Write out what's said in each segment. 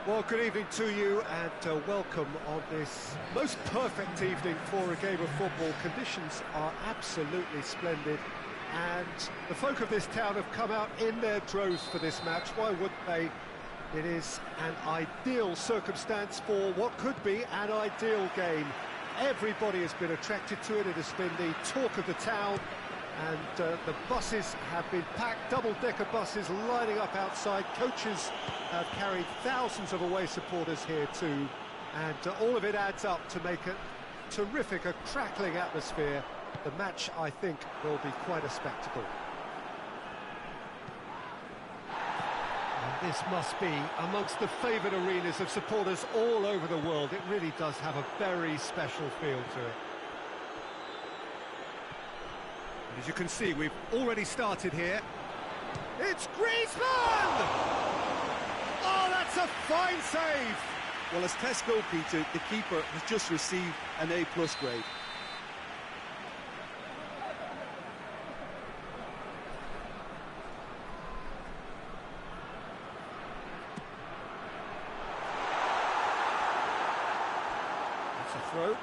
Well, good evening to you and welcome on this most perfect evening for a game of football. Conditions are absolutely splendid and the folk of this town have come out in their droves for this match. Why wouldn't they? It is an ideal circumstance for what could be an ideal game. Everybody has been attracted to it. It has been the talk of the town. And the buses have been packed, double-decker buses lining up outside. Coaches have carried thousands of away supporters here too. And all of it adds up to make a terrific, a crackling atmosphere. The match, I think, will be quite a spectacle. And this must be amongst the favoured arenas of supporters all over the world. It really does have a very special feel to it. As you can see, we've already started here. It's Griezmann! Oh, that's a fine save! Well, as test goalkeeper, the keeper has just received an A+ grade. That's a throw.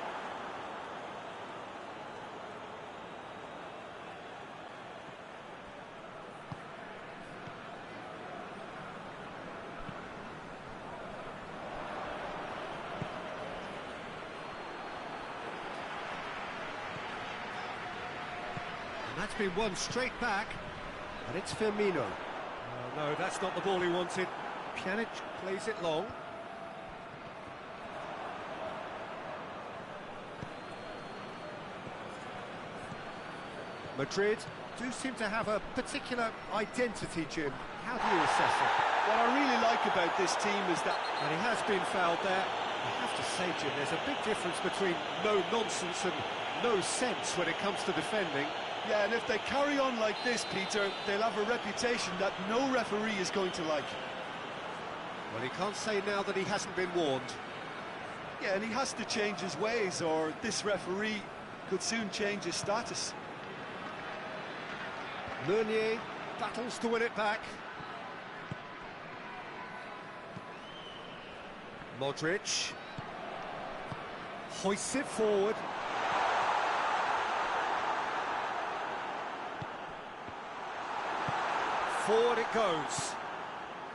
That's been won straight back, and it's Firmino. Oh, no, that's not the ball he wanted. Pjanic plays it long. Madrid do seem to have a particular identity, Jim. How do you assess it? What I really like about this team is that... And he has been fouled there. I have to say, Jim, there's a big difference between no nonsense and no sense when it comes to defending. Yeah, and if they carry on like this, Peter, they'll have a reputation that no referee is going to like. Well, he can't say now that he hasn't been warned. Yeah, and he has to change his ways, or this referee could soon change his status. Meunier battles to win it back. Modric. Hoists it forward. Forward it goes.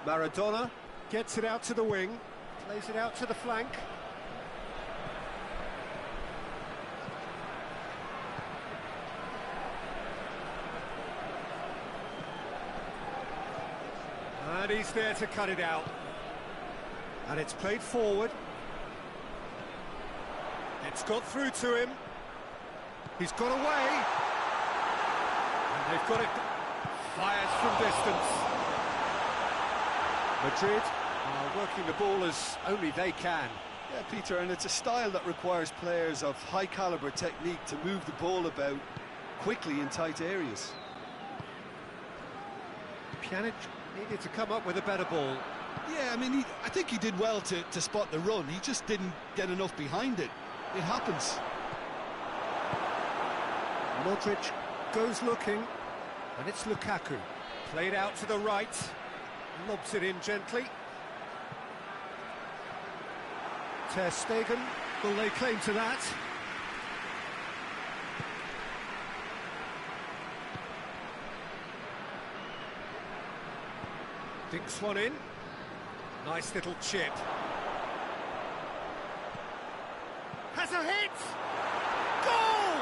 Maradona gets it out to the wing. Plays it out to the flank. And he's there to cut it out. And it's played forward. It's got through to him. He's got away. And they've got it. Fires from distance. Madrid are working the ball as only they can. Yeah, Peter, and it's a style that requires players of high-caliber technique to move the ball about quickly in tight areas. Pjanic needed to come up with a better ball. Yeah, I mean, I think he did well to spot the run. He just didn't get enough behind it. It happens. Modric goes looking, and it's Lukaku. Played out to the right, lobs it in gently. Ter Stegen will lay claim to that. Dinks one in. Nice little chip. Has a hit! Goal!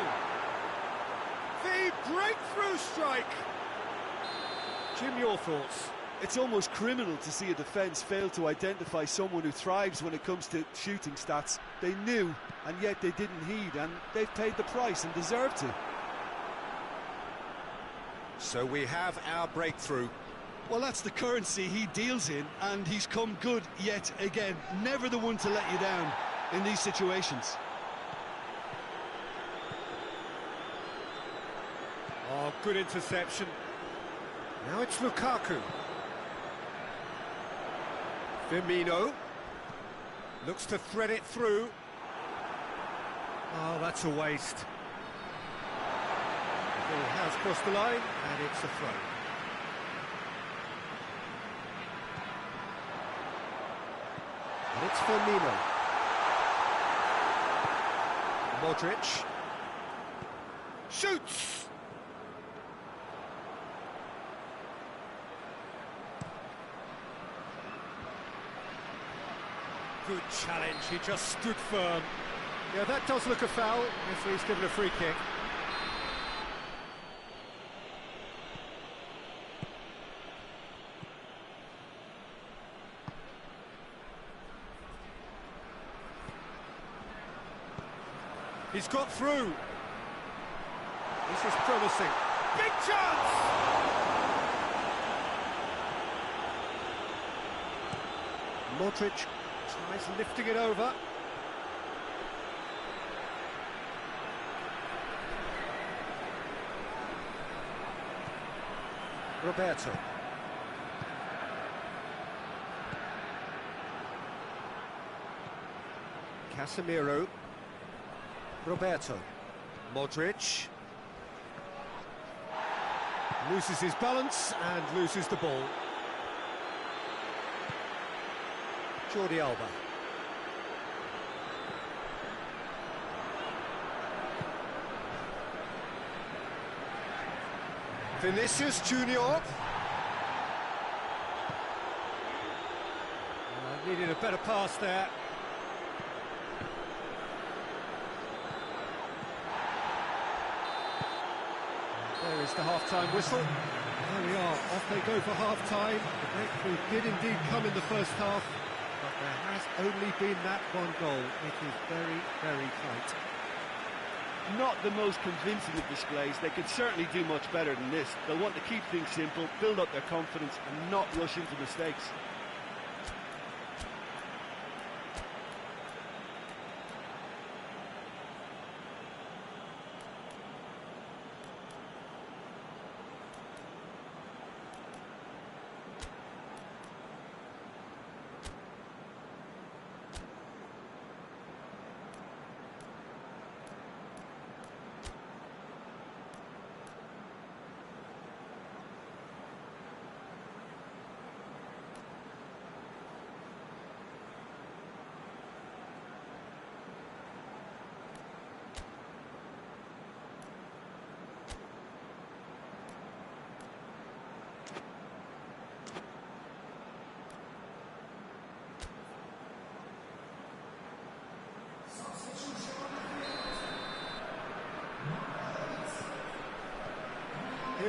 The breakthrough strike! Jim, your thoughts? It's almost criminal to see a defence fail to identify someone who thrives when it comes to shooting stats. They knew, and yet they didn't heed, and they've paid the price and deserve to. So we have our breakthrough. Well, that's the currency he deals in, and he's come good yet again. Never the one to let you down in these situations. Oh, good interception. Now it's Lukaku. Firmino looks to thread it through. Oh, that's a waste. The ball has crossed the line, and it's a throw. And it's Firmino. Modric shoots. Good challenge, he just stood firm. Yeah, that does look a foul. Referee's given a free kick. He's got through. This is promising. Big chance! Modric tries lifting it over. Roberto. Casemiro. Roberto. Modric. Loses his balance and loses the ball. Jordi Alba. Vinicius Junior. Needed a better pass there. There is the half-time whistle. There we are, off they go for half-time. The breakthrough did indeed come in the first half, but there has only been that one goal. It is very, very tight. Not the most convincing of displays. They could certainly do much better than this. They'll want to keep things simple, build up their confidence and not rush into mistakes.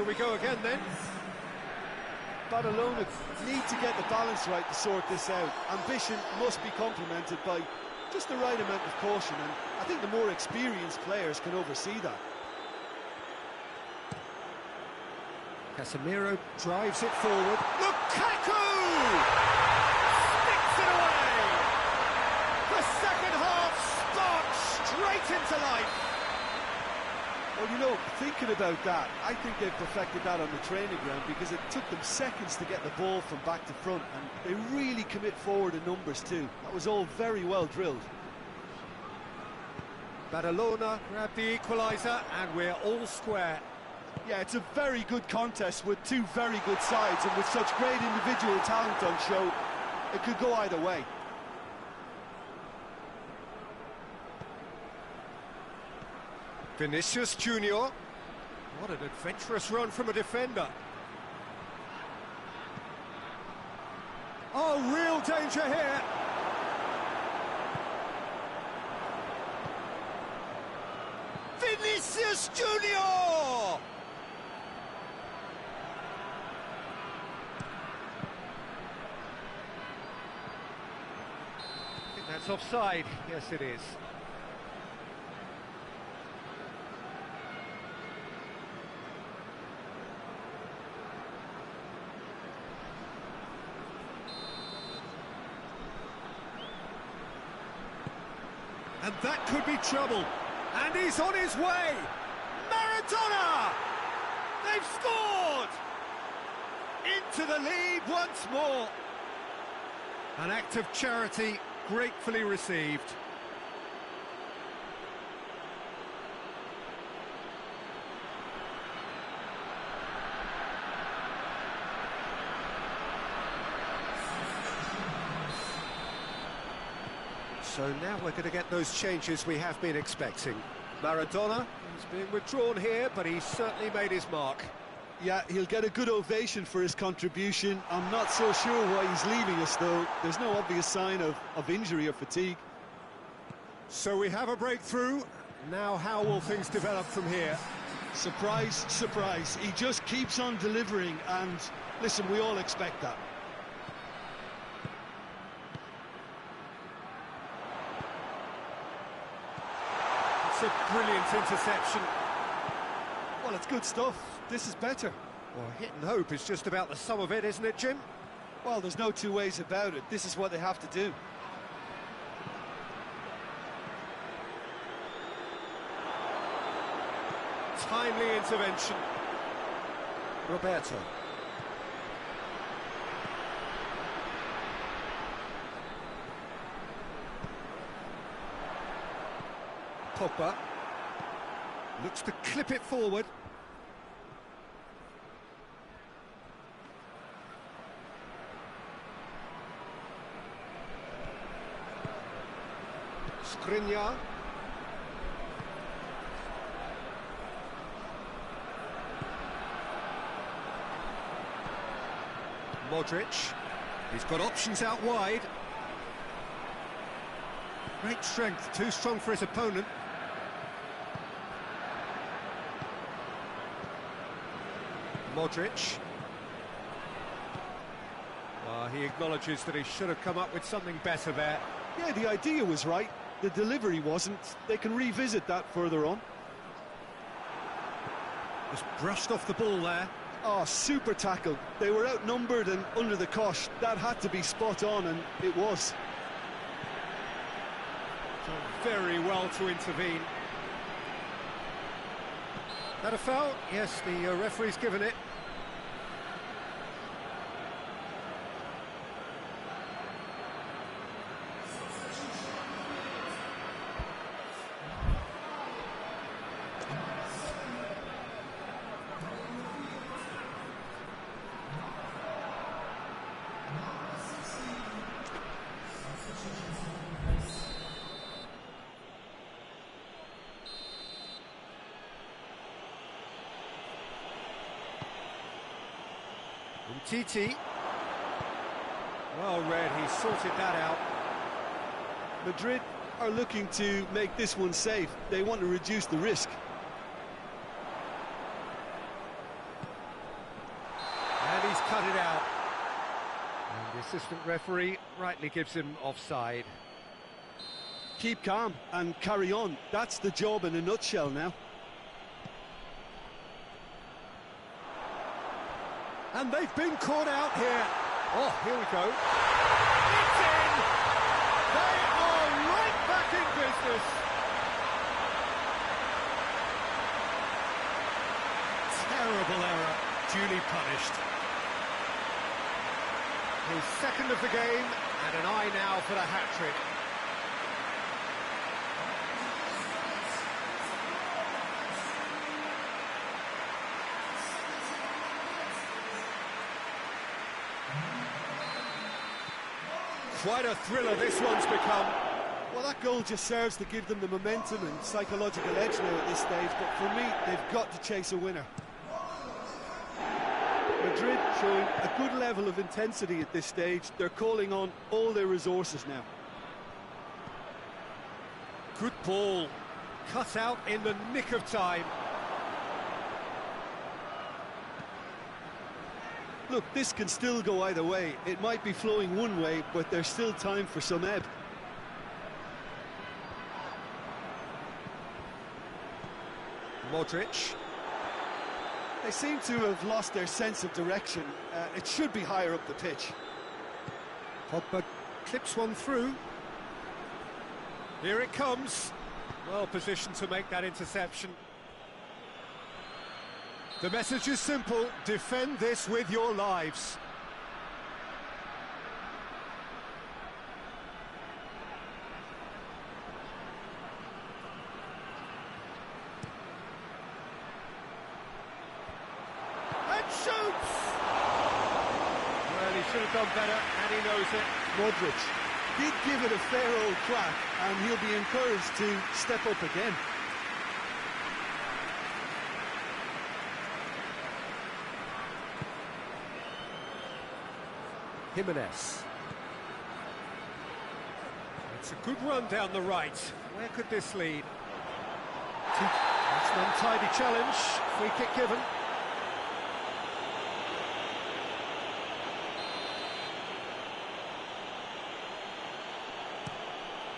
Here we go again then. Barcelona need to get the balance right to sort this out. Ambition must be complemented by just the right amount of caution, and I think the more experienced players can oversee that. Casemiro drives it forward. Lukaku! Sticks it away! The second half sparks straight into life. Well, you know, thinking about that, I think they've perfected that on the training ground, because it took them seconds to get the ball from back to front, and they really commit forward in numbers too. That was all very well drilled. Barcelona grab the equaliser, and we're all square. Yeah, it's a very good contest with two very good sides, and with such great individual talent on show, it could go either way. Vinicius Junior. What an adventurous run from a defender. Oh, real danger here. Vinicius Junior! I think that's offside. Yes, it is. And that could be trouble. And he's on his way. Maradona! They've scored! Into the lead once more. An act of charity gratefully received. So now we're going to get those changes we have been expecting. Maradona is being withdrawn here, but he's certainly made his mark. Yeah, he'll get a good ovation for his contribution. I'm not so sure why he's leaving us, though. There's no obvious sign of injury or fatigue. So we have a breakthrough. Now how will things develop from here? Surprise, surprise. He just keeps on delivering, and listen, we all expect that. It's a brilliant interception. Well, it's good stuff. This is better. Well, hit and hope is just about the sum of it, isn't it, Jim? Well, there's no two ways about it. This is what they have to do. Timely intervention. Roberto. Pogba. Looks to clip it forward. Skriniar. Modric. He's got options out wide. Great strength, too strong for his opponent. Modric. He acknowledges that he should have come up with something better there. Yeah, the idea was right. The delivery wasn't. They can revisit that further on. Just brushed off the ball there. Oh, super tackle. They were outnumbered and under the cosh. That had to be spot on, and it was. Done very well to intervene. That a foul? Yes, the referee's given it. Titi. Well read, he sorted that out. Madrid are looking to make this one safe. They want to reduce the risk. assistant referee rightly gives him offside. Keep calm and carry on. That's the job in a nutshell now. And they've been caught out here. Oh, here we go. It's in! They are right back in business. Terrible error, duly punished. His second of the game, and an eye now for the hat-trick. Quite a thriller this one's become. Well, that goal just serves to give them the momentum and psychological edge now at this stage, but for me, they've got to chase a winner. Madrid showing a good level of intensity at this stage. They're calling on all their resources now. Good ball, cut out in the nick of time. Look, this can still go either way. It might be flowing one way, but there's still time for some ebb. Modric. They seem to have lost their sense of direction. It should be higher up the pitch. Pogba clips one through. Here it comes. Well positioned to make that interception. The message is simple: defend this with your lives. And shoots! Well, he should have done better, and he knows it. Modric did give it a fair old crack, and he'll be encouraged to step up again. Jimenez. It's a good run down the right. Where could this lead? That's an untidy challenge. Free kick given.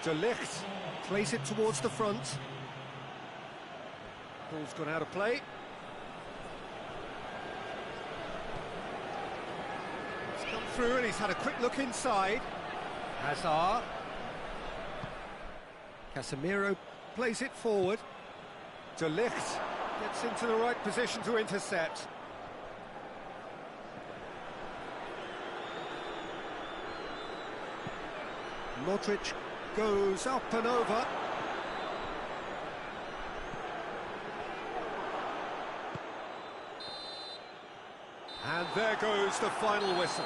De Ligt plays it towards the front. Ball's gone out of play. Come through, and he's had a quick look inside. Hazard. Casemiro plays it forward. De Ligt gets into the right position to intercept. Modric goes up and over. And there goes the final whistle.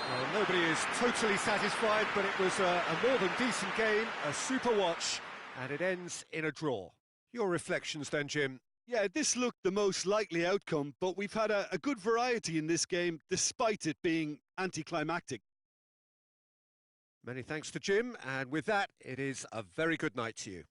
Well, nobody is totally satisfied, but it was a more than decent game, a super watch, and it ends in a draw. Your reflections then, Jim? Yeah, this looked the most likely outcome, but we've had a good variety in this game, despite it being anticlimactic. Many thanks to Jim, and with that, it is a very good night to you.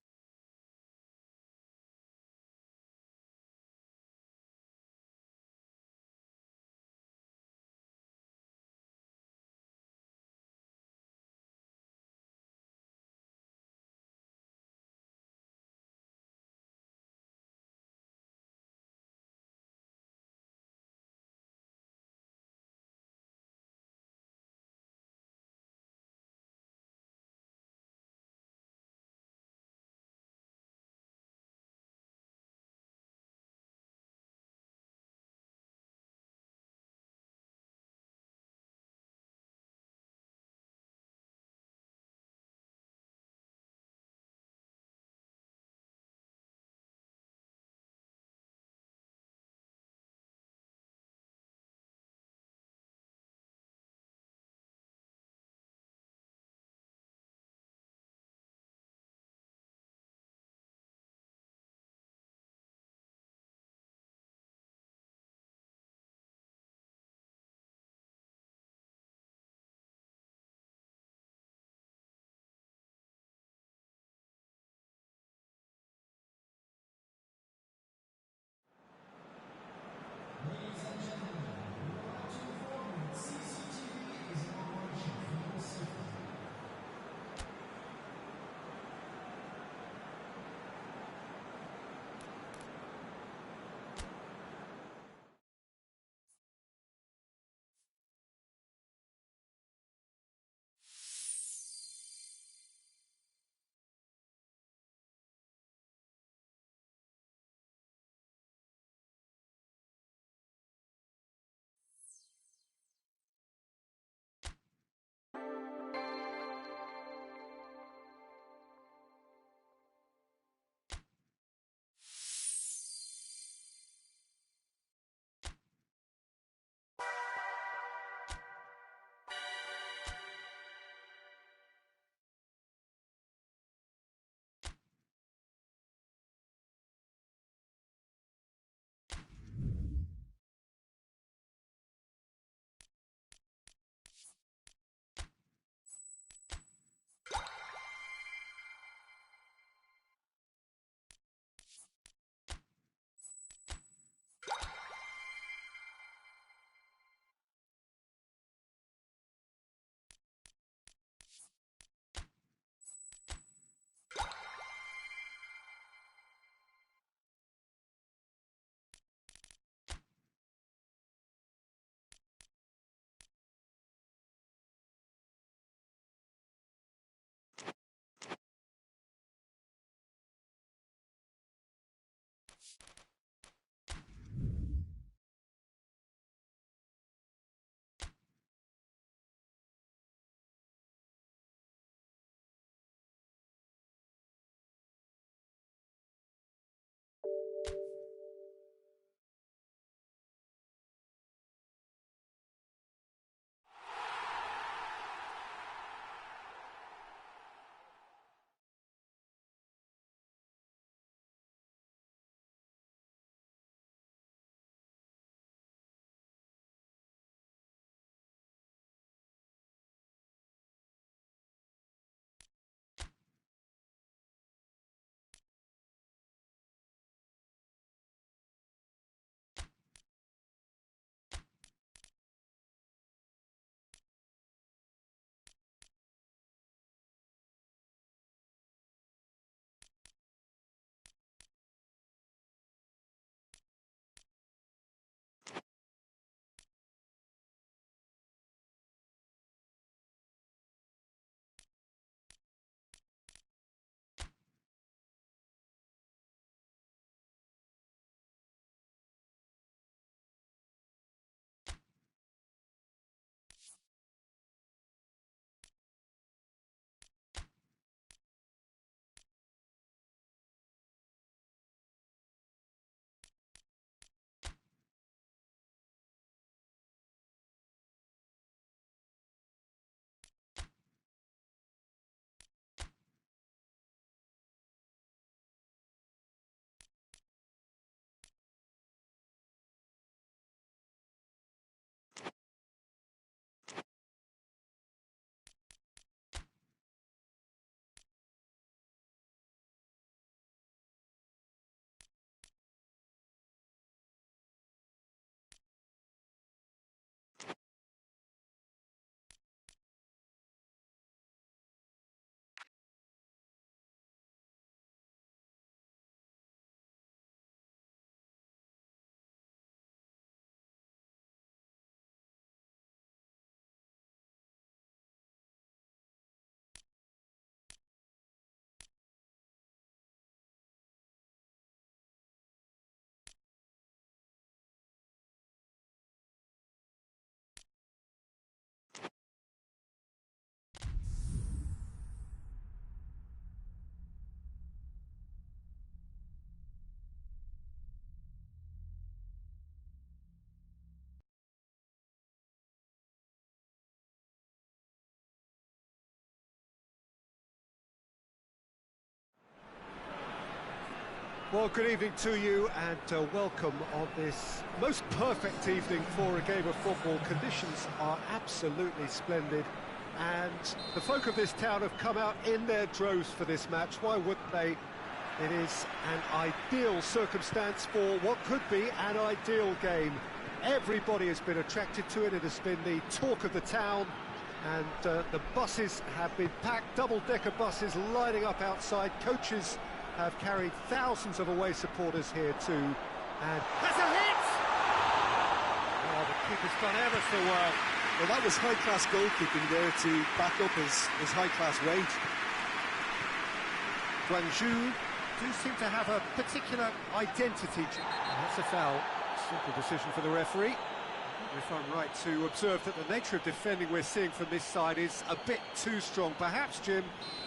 Well, good evening to you and welcome on this most perfect evening for a game of football. Conditions are absolutely splendid and the folk of this town have come out in their droves for this match. Why wouldn't they? It is an ideal circumstance for what could be an ideal game. Everybody has been attracted to it. It has been the talk of the town and the buses have been packed, double-decker buses lining up outside. Coaches have carried thousands of away supporters here too, and has a hit! Oh, the keeper's done ever so well. Well, that was high-class goalkeeping there to back up his high-class weight. Guangzhou do seem to have a particular identity. And that's a foul. Simple decision for the referee. If I'm right to observe that the nature of defending we're seeing from this side is a bit too strong, perhaps, Jim,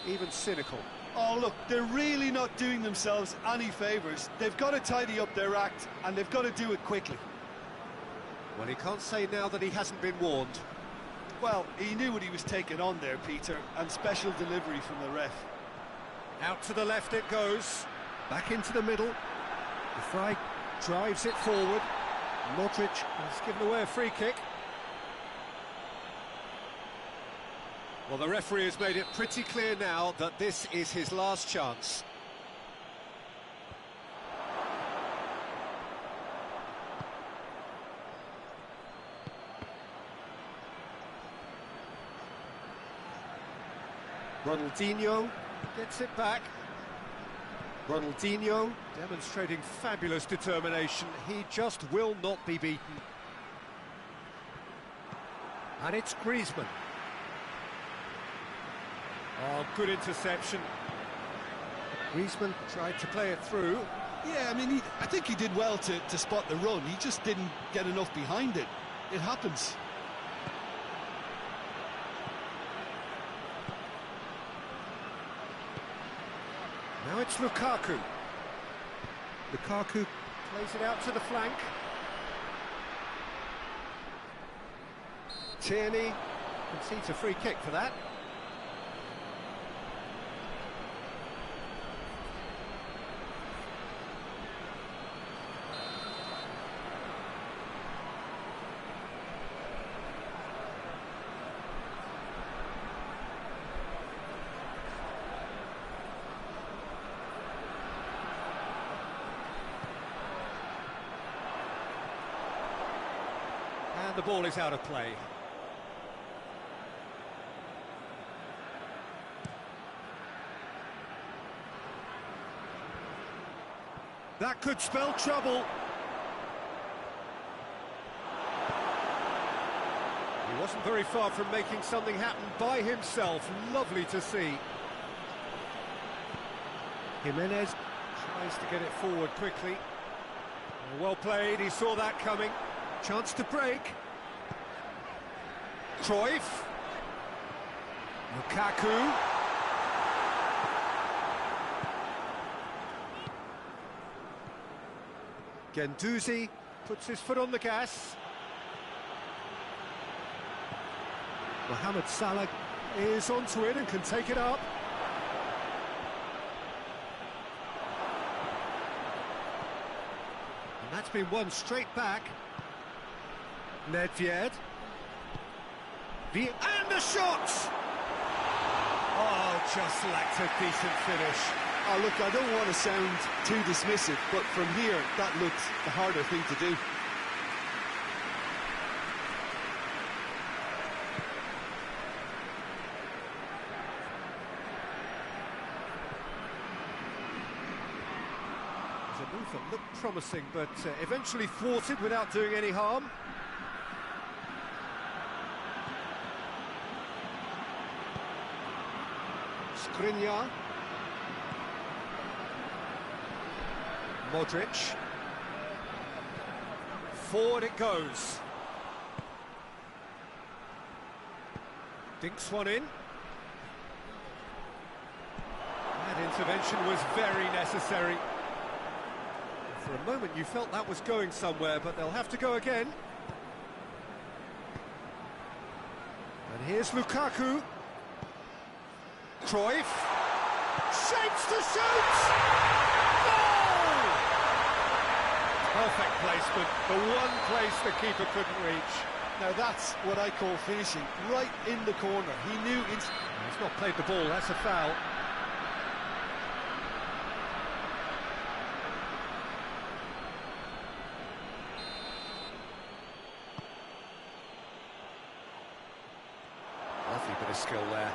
even cynical. Oh, look, they're really not doing themselves any favours. They've got to tidy up their act, and they've got to do it quickly. Well, he can't say now that he hasn't been warned. Well, he knew what he was taking on there, Peter, and special delivery from the ref. Out to the left it goes, back into the middle. The Fry drives it forward. Modric has given away a free kick. Well, the referee has made it pretty clear now that this is his last chance. Ronaldinho gets it back. Ronaldinho demonstrating fabulous determination. He just will not be beaten. And it's Griezmann. Oh, good interception. Griezmann tried to play it through. Yeah, I mean, I think he did well to spot the run. He just didn't get enough behind it. It happens. Now it's Lukaku. Lukaku plays it out to the flank. Tierney concedes a free kick for that. And the ball is out of play. That could spell trouble. He wasn't very far from making something happen by himself. Lovely to see. Jimenez tries to get it forward quickly. Well played, he saw that coming. Chance to break. Cruyff. Lukaku. Guendouzi puts his foot on the gas. Mohamed Salah is onto it and can take it up. And that's been won straight back. Nedved. And the shot! Oh, just lacked a decent finish. Oh, look, I don't want to sound too dismissive, but from here, that looked the harder thing to do. It was a move that looked promising, but eventually thwarted without doing any harm. Skriniar. Modric. Forward it goes. Dinks one in. That intervention was very necessary. For a moment you felt that was going somewhere, but they'll have to go again. And here's Lukaku. Cruyff. Shapes to shoot! Goal! Perfect placement, the one place the keeper couldn't reach. Now that's what I call finishing, right in the corner. He knew it's... He's not played the ball, that's a foul. Lovely bit of skill there.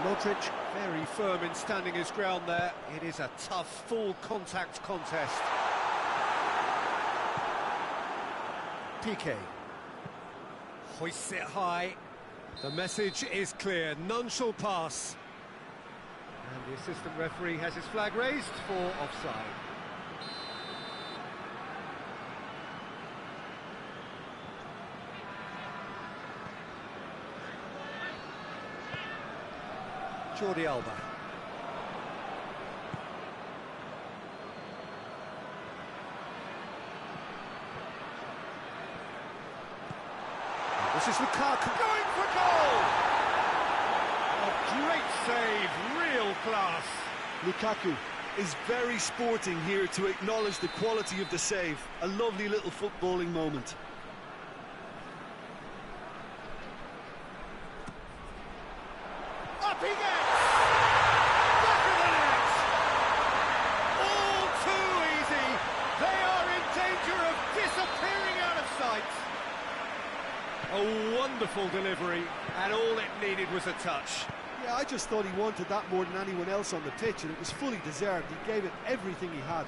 Modric, very firm in standing his ground there. It is a tough, full contact contest. Piqué. Hoists it high. The message is clear, none shall pass. And the assistant referee has his flag raised for offside. Jordi Alba. And this is Lukaku going for goal! A great save, real class. Lukaku is very sporting here to acknowledge the quality of the save. A lovely little footballing moment. Up he gets! Back of the net! All too easy! They are in danger of disappearing out of sight! A wonderful delivery, and all it needed was a touch. Yeah, I just thought he wanted that more than anyone else on the pitch, and it was fully deserved. He gave it everything he had.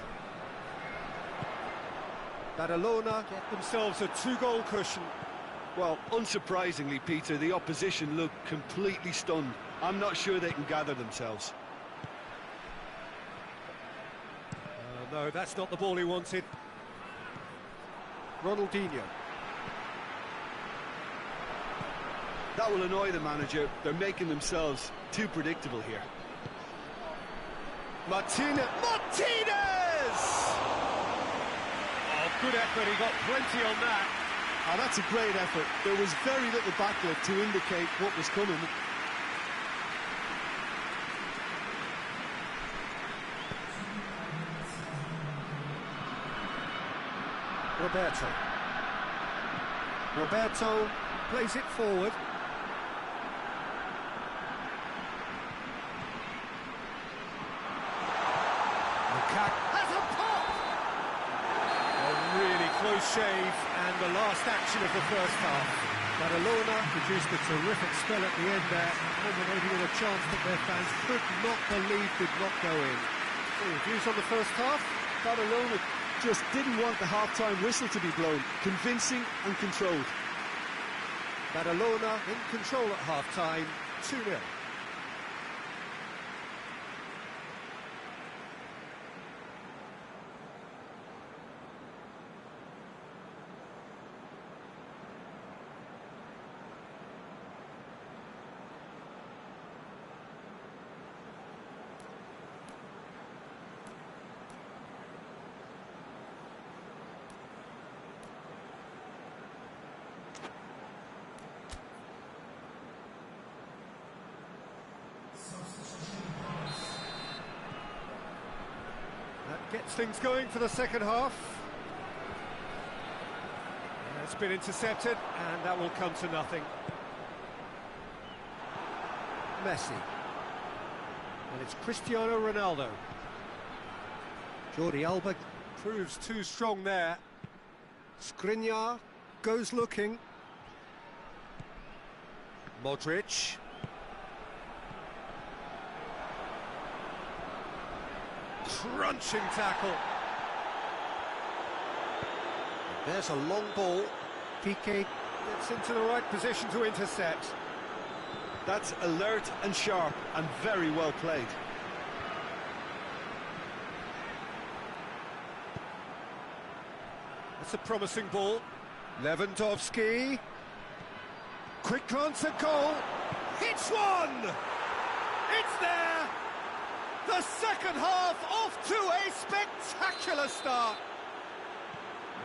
Barcelona get themselves a two-goal cushion. Well, unsurprisingly, Peter, the opposition looked completely stunned. I'm not sure they can gather themselves. No, that's not the ball he wanted. Ronaldinho. That will annoy the manager. They're making themselves too predictable here. Martinez! Oh, good effort, he got plenty on that. Oh, that's a great effort. There was very little backlift to indicate what was coming. Roberto plays it forward. Lukaku has a pop! A really close shave, and the last action of the first half. Barcelona produced a terrific spell at the end there, culminating in a chance that their fans could not believe did not go in. So, your views on the first half? Barcelona just didn't want the half-time whistle to be blown. Convincing and controlled. Barcelona in control at half-time, 2-0. Gets things going for the second half. It's been intercepted, and that will come to nothing. Messi. And it's Cristiano Ronaldo. Jordi Alba proves too strong there. Skriniar goes looking. Modric. Crunching tackle. There's a long ball. Piqué gets into the right position to intercept. That's alert and sharp and very well played. That's a promising ball. Lewandowski. Quick glance at goal. Hits one! It's there! The second half off to a spectacular start.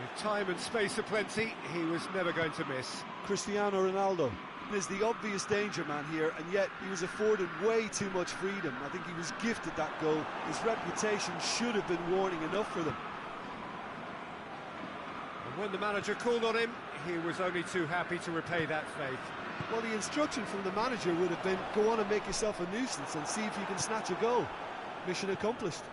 With time and space aplenty, he was never going to miss. Cristiano Ronaldo is the obvious danger man here, and yet he was afforded way too much freedom. I think he was gifted that goal. His reputation should have been warning enough for them. When the manager called on him, he was only too happy to repay that faith. Well, the instruction from the manager would have been, go on and make yourself a nuisance and see if you can snatch a goal. Mission accomplished.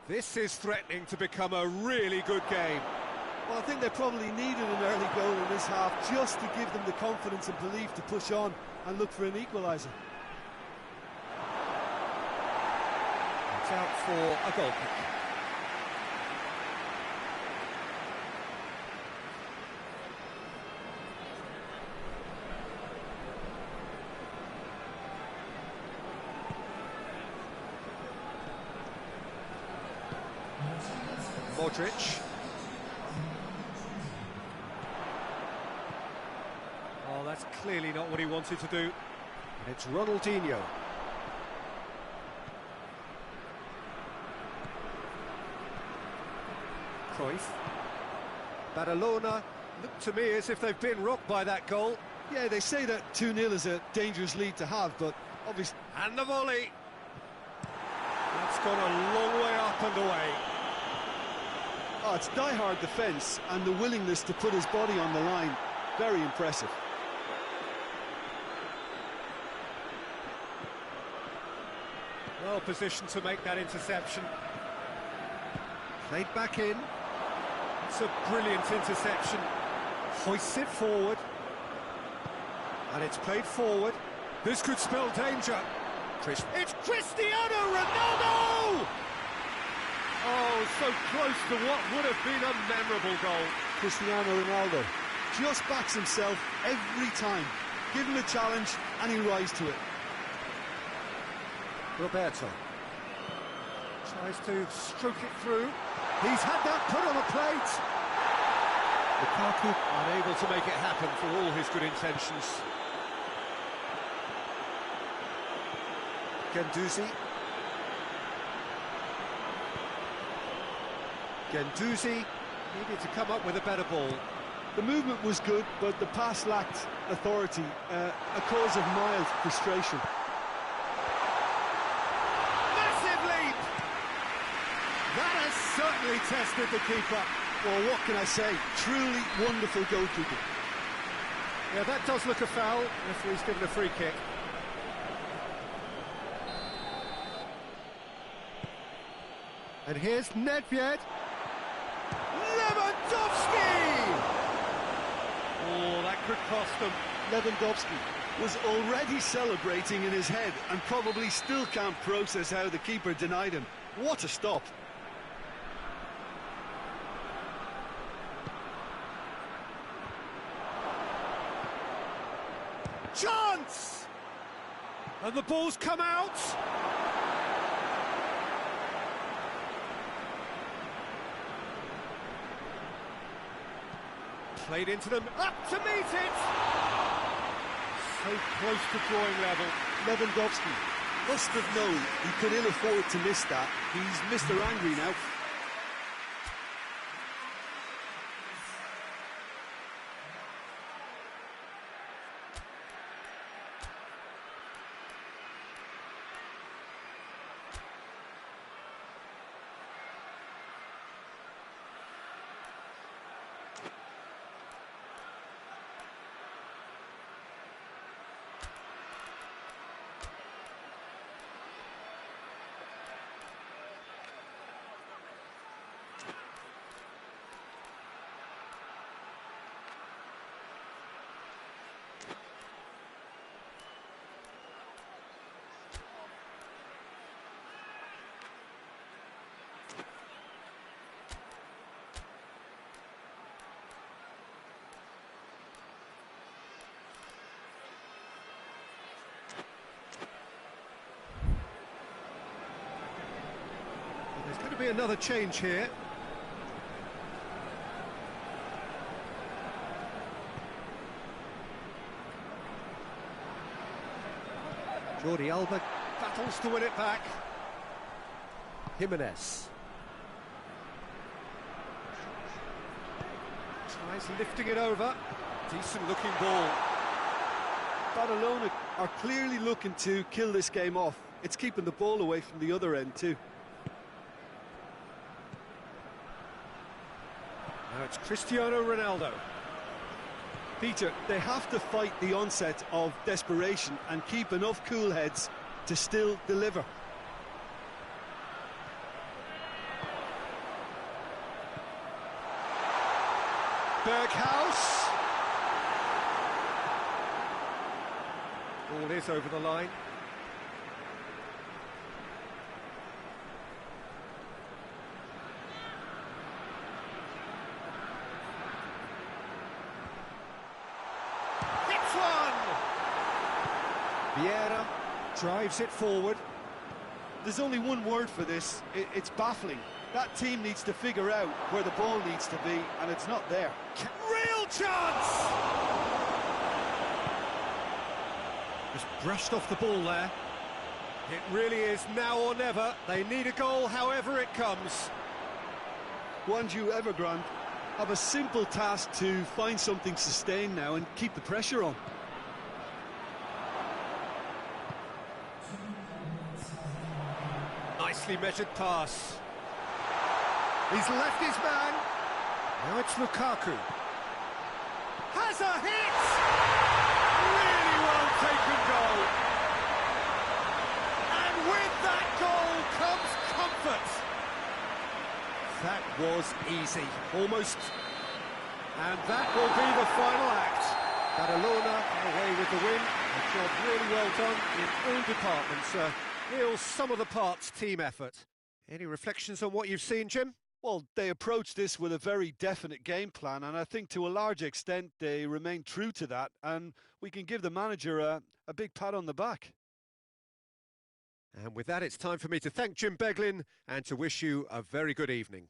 This is threatening to become a really good game. Well, I think they probably needed an early goal in this half just to give them the confidence and belief to push on and look for an equaliser. It's out for a goal kick. Modric. Oh, that's clearly not what he wanted to do. And it's Ronaldinho. Cruyff. Badalona look to me as if they've been rocked by that goal. Yeah, they say that 2-0 is a dangerous lead to have, but obviously... And the volley. That's gone a long way up and away. Oh, it's die-hard defence and the willingness to put his body on the line. Very impressive. Well positioned to make that interception. Played back in. It's a brilliant interception. Hoists it forward. And it's played forward. This could spell danger. It's Cristiano Ronaldo! Oh, so close to what would have been a memorable goal. Cristiano Ronaldo just backs himself every time. Give him a challenge and he'll rise to it. Roberto tries to stroke it through. He's had that put on a plate. Lukaku unable to make it happen for all his good intentions. Guendouzi needed to come up with a better ball. The movement was good, but the pass lacked authority, a cause of mild frustration. Massive leap! That has certainly tested the keeper. Well, what can I say? Truly wonderful goalkeeping. Yeah, that does look a foul. Referee's given a free kick. And here's Nedved. Lewandowski! Oh, that could cost them. Lewandowski was already celebrating in his head and probably still can't process how the keeper denied him. What a stop. Chance! And the ball's come out. Played into them, up to meet it! So close to drawing level. Lewandowski must have known he could ill afford to miss that. He's Mr. Angry now. There's going to be another change here. Jordi Alba battles to win it back. Jimenez. Tries lifting it over. Decent looking ball. Badalona are clearly looking to kill this game off. It's keeping the ball away from the other end too. Now it's Cristiano Ronaldo. Peter, they have to fight the onset of desperation and keep enough cool heads to still deliver. Berghaus. Ball is over the line. Hits one! Vieira drives it forward. There's only one word for this, it's baffling. That team needs to figure out where the ball needs to be, and it's not there. Real chance! Just brushed off the ball there. It really is now or never. They need a goal however it comes. Wanju Evergrande have a simple task to find something sustained now and keep the pressure on. Nicely measured pass. He's left his man. Now it's Lukaku. Has a hit! Really well taken goal. And with that goal comes comfort. That was easy, almost. And that will be the final act. Badalona away with the win. A job really well done in all departments. Real sum-of-the-parts team effort. Any reflections on what you've seen, Jim? Well, they approached this with a very definite game plan, and I think to a large extent they remain true to that, and we can give the manager a big pat on the back. And with that, it's time for me to thank Jim Beglin and to wish you a very good evening.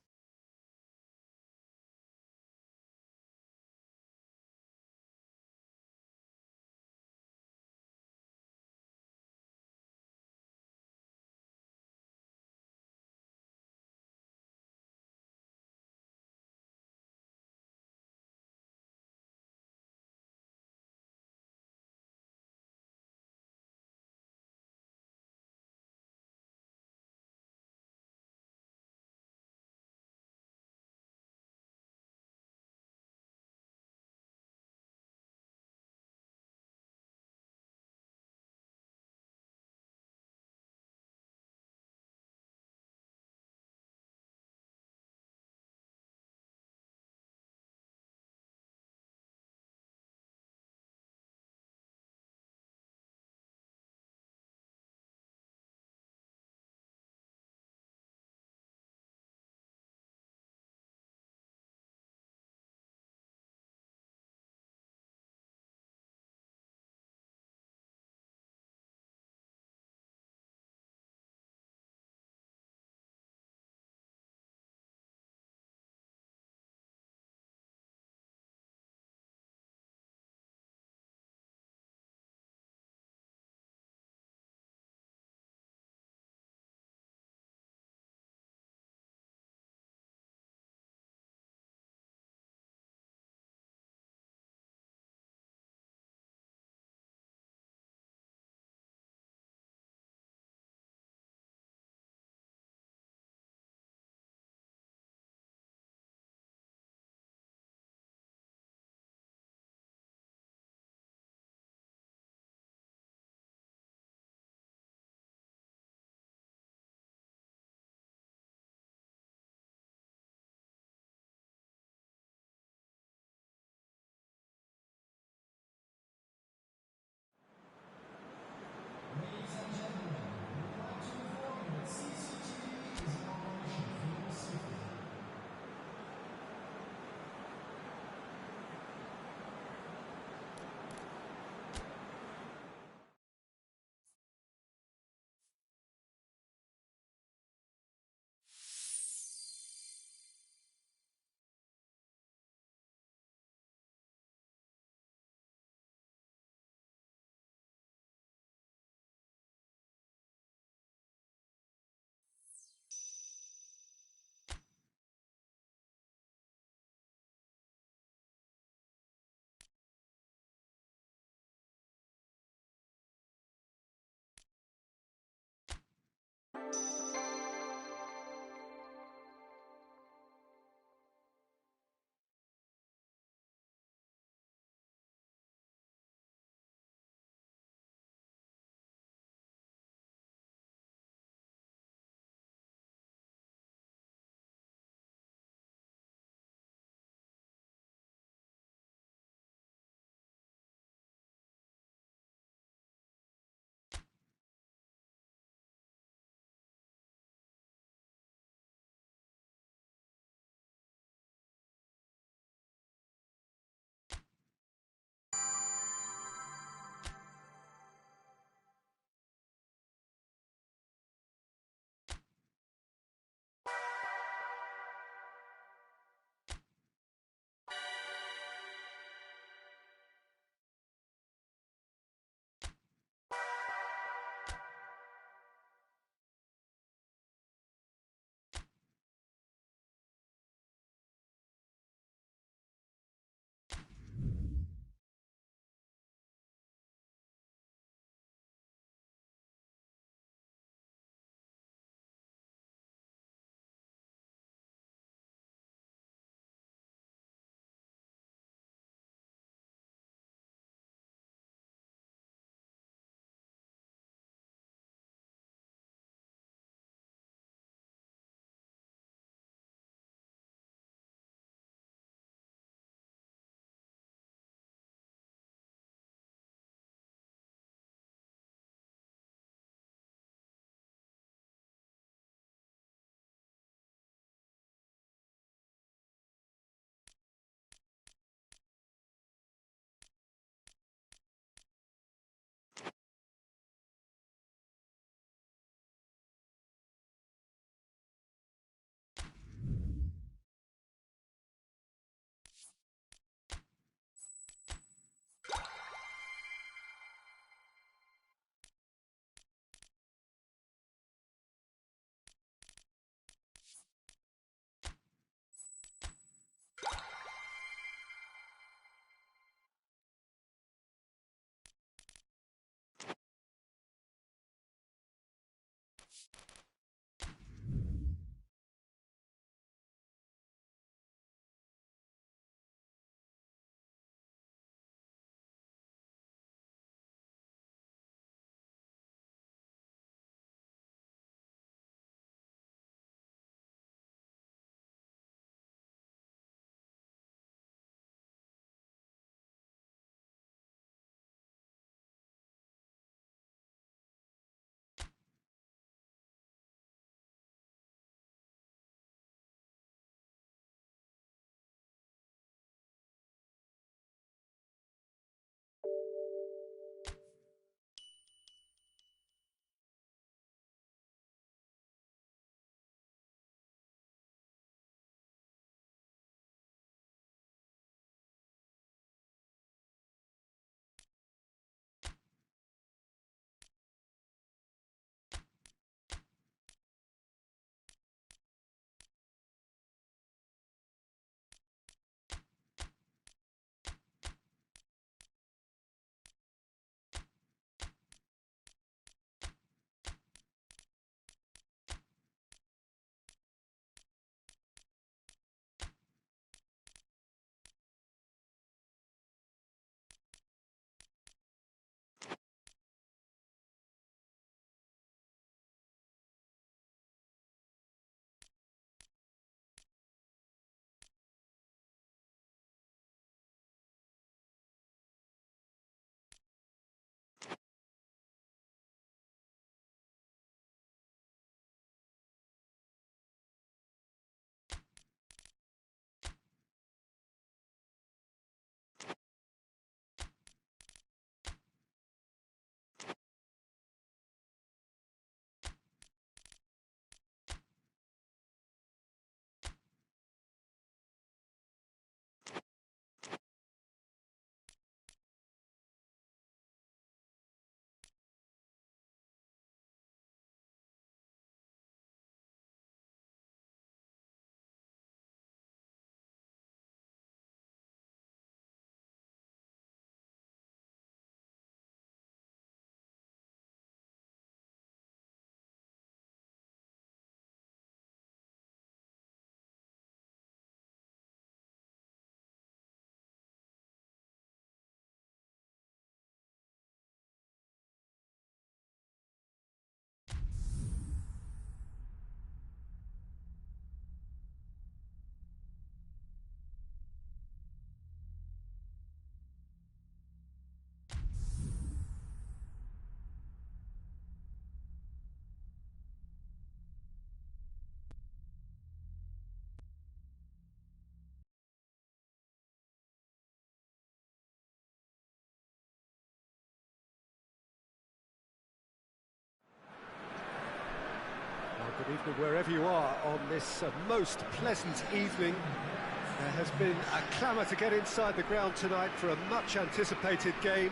Good evening wherever you are on this most pleasant evening. There has been a clamour to get inside the ground tonight for a much anticipated game.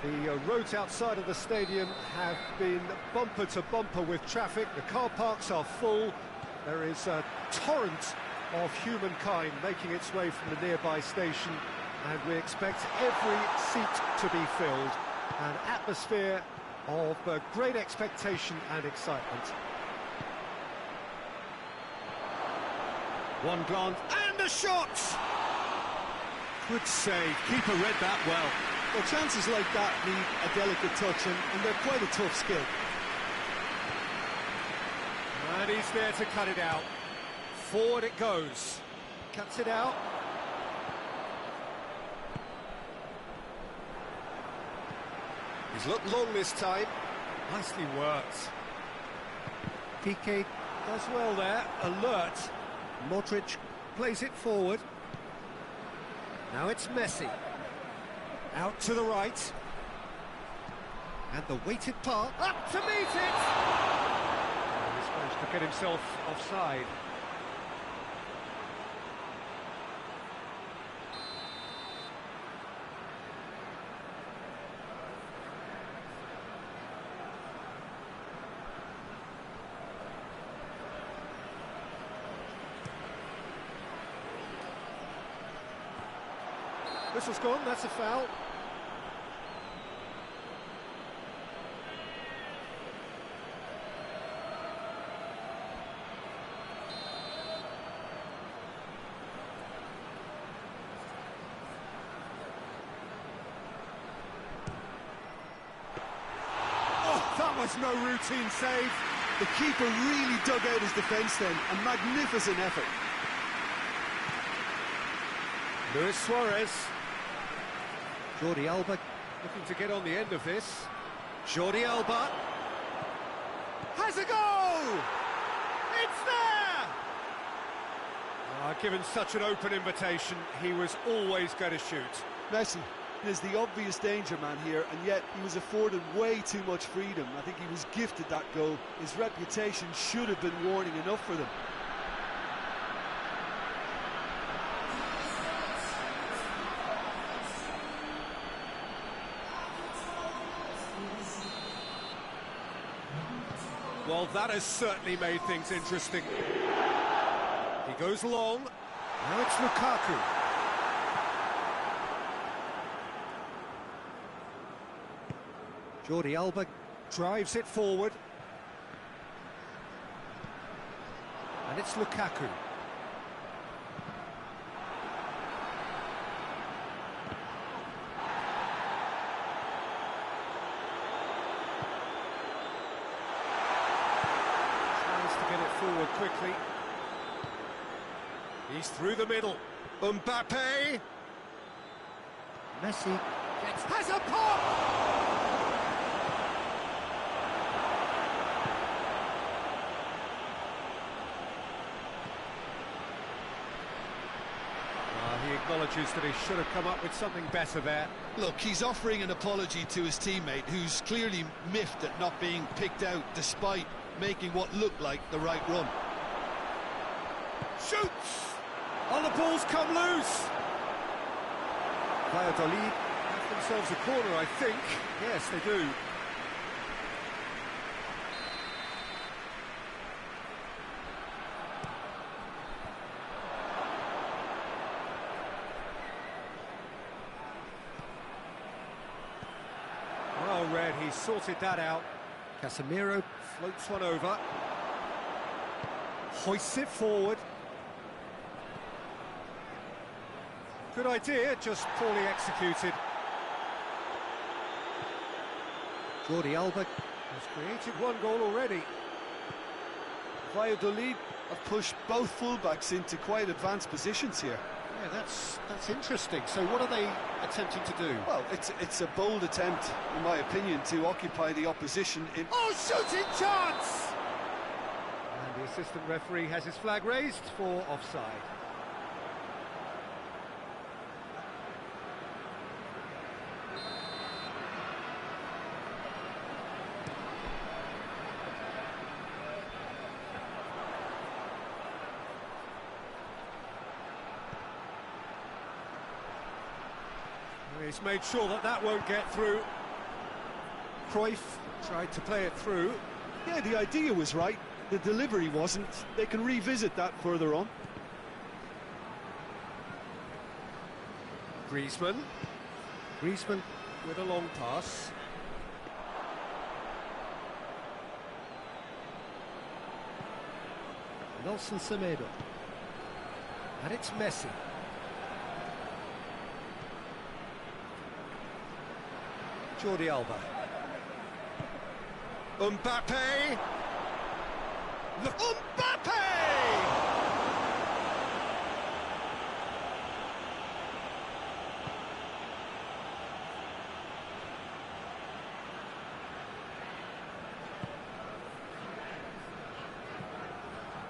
The roads outside of the stadium have been bumper to bumper with traffic. The car parks are full. There is a torrent of humankind making its way from the nearby station, and we expect every seat to be filled. An atmosphere of great expectation and excitement. One glance, and a shot! Good save, keeper read that well. Well, chances like that need a delicate touch, and they're quite a tough skill. And he's there to cut it out. Forward it goes. Cuts it out. He's looked long this time. Nicely worked. Piqué does well there, alert. Modric plays it forward. Now it's Messi. Out to the right. And the weighted pass. Up to meet it! He's managed to get himself offside. Whistle's gone, that's a foul. was no routine save. The keeper really dug out his defence then. A magnificent effort. Luis Suarez. Jordi Alba looking to get on the end of this. Jordi Alba has a goal! It's there! Given such an open invitation, he was always going to shoot. Messi is the obvious danger man here, and yet he was afforded way too much freedom. I think he was gifted that goal. His reputation should have been warning enough for them. Well, that has certainly made things interesting. He goes long. Now it's Lukaku. Jordi Alba drives it forward. And it's Lukaku. Forward quickly. He's through the middle. Mbappe. Messi has a pop. He acknowledges that he should have come up with something better there. Look, he's offering an apology to his teammate, who's clearly miffed at not being picked out despite making what looked like the right run. Shoots! Oh, the ball's come loose! Valladolid have themselves a corner, I think. Yes, they do. Well read, he sorted that out. Casemiro floats one over, hoists it forward. Good idea, just poorly executed. Jordi Alba has created one goal already. Valladolid have pushed both fullbacks into quite advanced positions here. Yeah, that's interesting. So what are they attempting to do? Well, it's a bold attempt, in my opinion, to occupy the opposition in... Oh, shooting chance! And the assistant referee has his flag raised for offside. He's made sure that that won't get through. Cruyff tried to play it through. Yeah, the idea was right. The delivery wasn't. They can revisit that further on. Griezmann with a long pass. Nelson Semedo. And it's Messi. Jordi Alba. Mbappe! Look, Mbappe!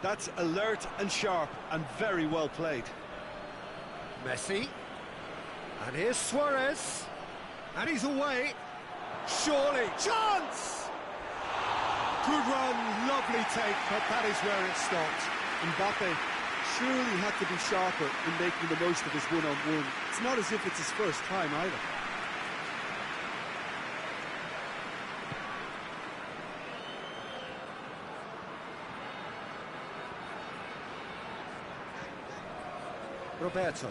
That's alert and sharp and very well played. Messi. And here's Suarez. And he's away. Surely. Chance! Good run, lovely take, but that is where it stopped. Mbappe surely had to be sharper in making the most of his one-on-one. It's not as if it's his first time either. Roberto.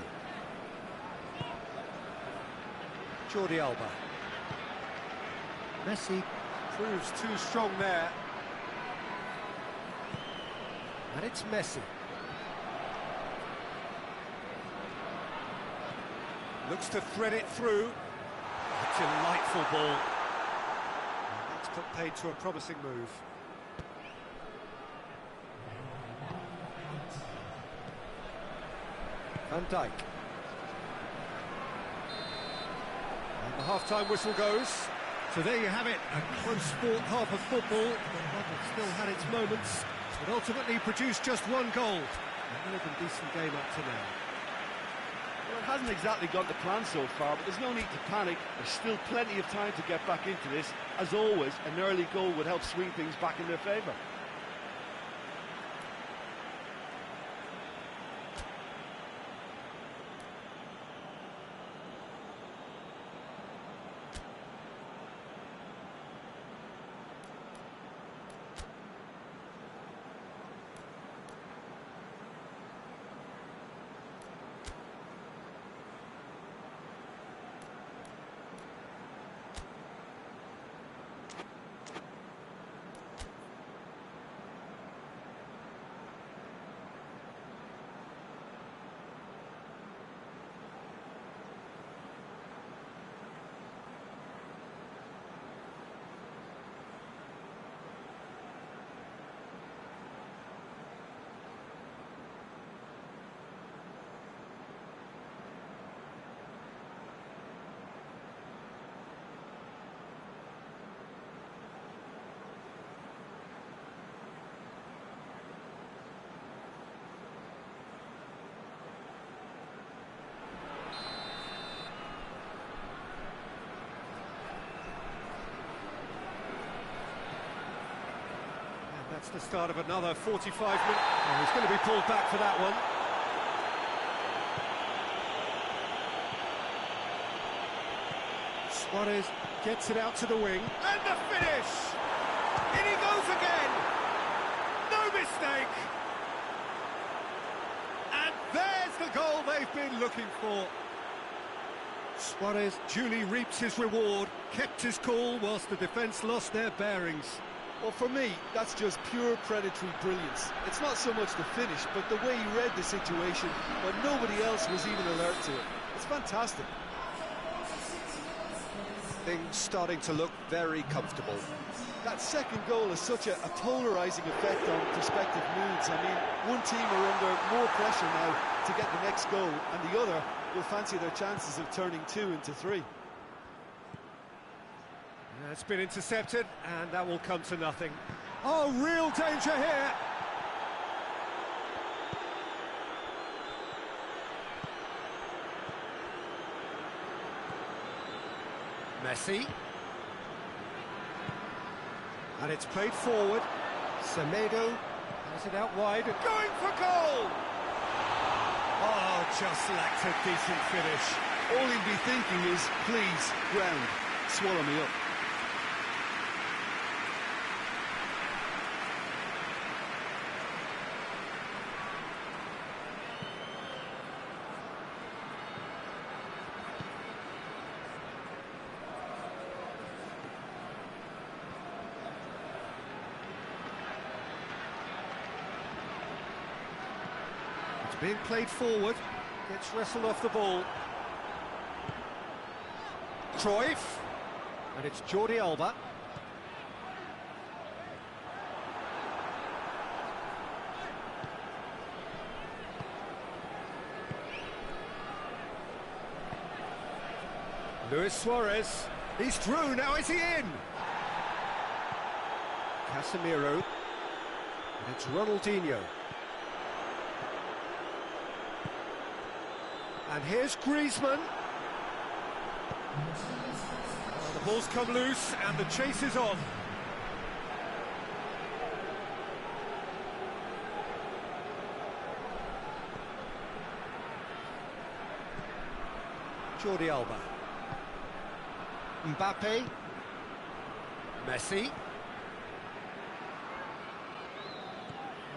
Jordi Alba. Messi proves too strong there. And it's Messi. Looks to thread it through. A delightful ball. It's put paid to a promising move. Van Dijk. And the half-time whistle goes. So there you have it, a close-fought half of football, but one that still had its moments. It ultimately produced just one goal. A more than decent game up to now. Well, it hasn't exactly gone to plan so far, but there's no need to panic. There's still plenty of time to get back into this. As always, an early goal would help swing things back in their favour. That's the start of another 45 minutes. Oh, he's going to be pulled back for that one. Suarez gets it out to the wing. And the finish! In he goes again! No mistake! And there's the goal they've been looking for. Suarez duly reaps his reward, kept his cool whilst the defence lost their bearings. Well, for me, that's just pure predatory brilliance. It's not so much the finish, but the way he read the situation when nobody else was even alert to it. It's fantastic. Things starting to look very comfortable. That second goal has such a polarising effect on prospective moods. I mean, one team are under more pressure now to get the next goal, and the other will fancy their chances of turning 2 into 3. It's been intercepted, and that will come to nothing. Oh, real danger here! Messi. And it's played forward. Semedo has it out wide, and going for goal! Oh, just lacked a decent finish. All he'd be thinking is, please, ground, swallow me up. Being played forward, gets wrestled off the ball. Cruyff, and it's Jordi Alba. Luis Suarez, he's through, now is he in? Casemiro, and it's Ronaldinho. And here's Griezmann. Oh, the ball's come loose and the chase is on. Jordi Alba. Mbappe. Messi.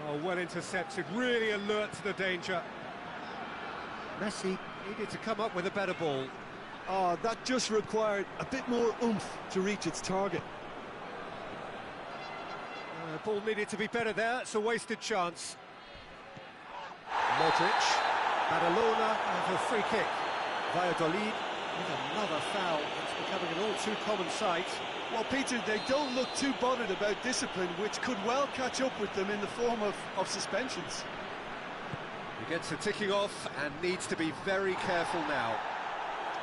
Oh, well intercepted, really alert to the danger. Messi needed to come up with a better ball. Oh, that just required a bit more oomph to reach its target. The ball needed to be better there, it's a wasted chance. Modric, Badalona have a free kick. Valladolid with another foul. It's becoming an all-too-common sight. Well, Peter, they don't look too bothered about discipline, which could well catch up with them in the form of suspensions. He gets the ticking off and needs to be very careful now.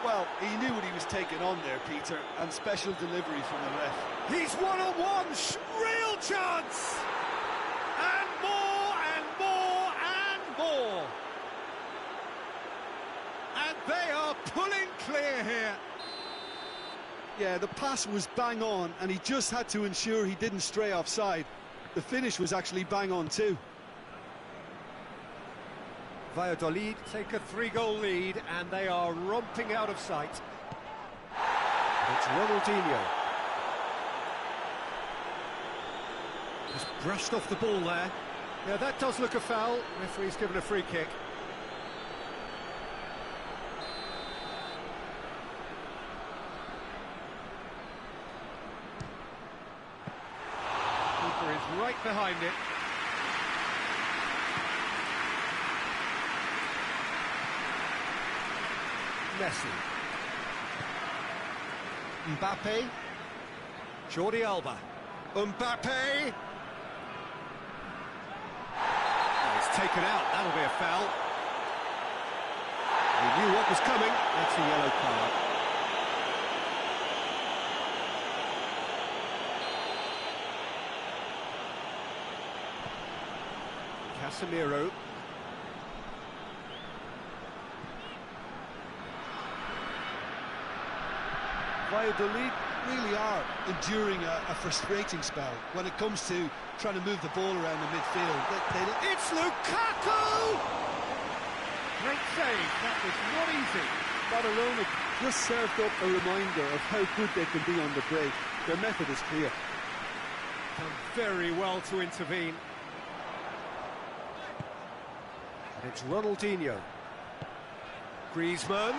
Well, he knew what he was taking on there, Peter, and special delivery from the ref. He's one-on-one, real chance! And more, and more, and more! And they are pulling clear here. Yeah, the pass was bang on, and he just had to ensure he didn't stray offside. The finish was actually bang on too. Valladolid take a 3-goal lead, and they are romping out of sight. It's Ronaldinho. Just brushed off the ball there. Yeah, that does look a foul. Referee's given a free kick. Keeper is right behind it. Messi. Mbappe. Jordi Alba. Mbappe. Oh, it's taken out. That'll be a foul. He knew what was coming. That's a yellow card. Casemiro. Valladolid really are enduring a frustrating spell when it comes to trying to move the ball around the midfield. It's Lukaku! Great save, that was not easy. Barcelona just served up a reminder of how good they can be on the break. Their method is clear. Done very well to intervene. And it's Ronaldinho. Griezmann.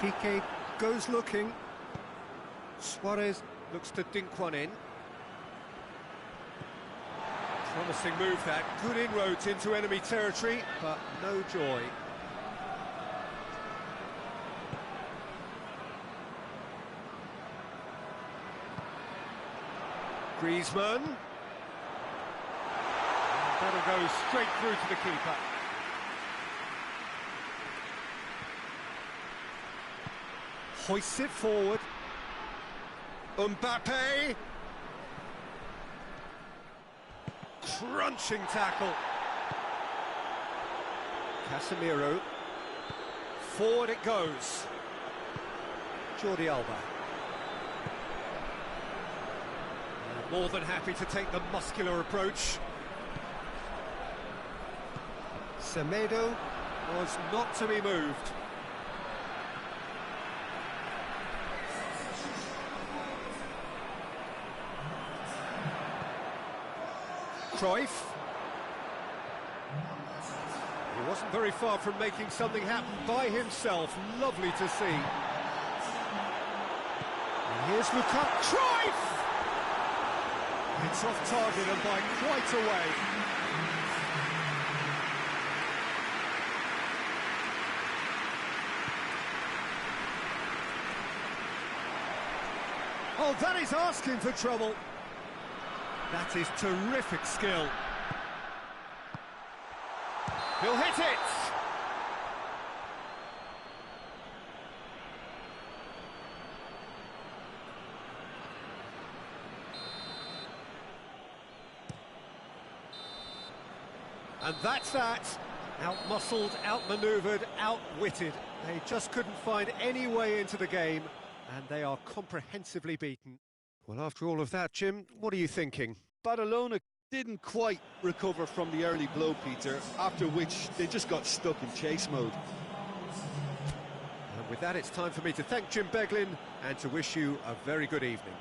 Piqué goes looking. Suarez looks to dink one in. Promising move that. Good inroads into enemy territory, but no joy. Griezmann. That'll go straight through to the keeper. Hoists it forward. Mbappe. Crunching tackle. Casemiro. Forward it goes. Jordi Alba. More than happy to take the muscular approach. Semedo was not to be moved. Cruyff. He wasn't very far from making something happen by himself. Lovely to see. And here's Lukaku. Cruyff! It's off target and by quite a way. Oh, that is asking for trouble. That is terrific skill. He'll hit it! And that's that. Out-muscled, out-manoeuvred, out-witted. They just couldn't find any way into the game, and they are comprehensively beaten. Well, after all of that, Jim, what are you thinking? Barcelona didn't quite recover from the early blow, Peter, after which they just got stuck in chase mode. And with that, it's time for me to thank Jim Beglin and to wish you a very good evening.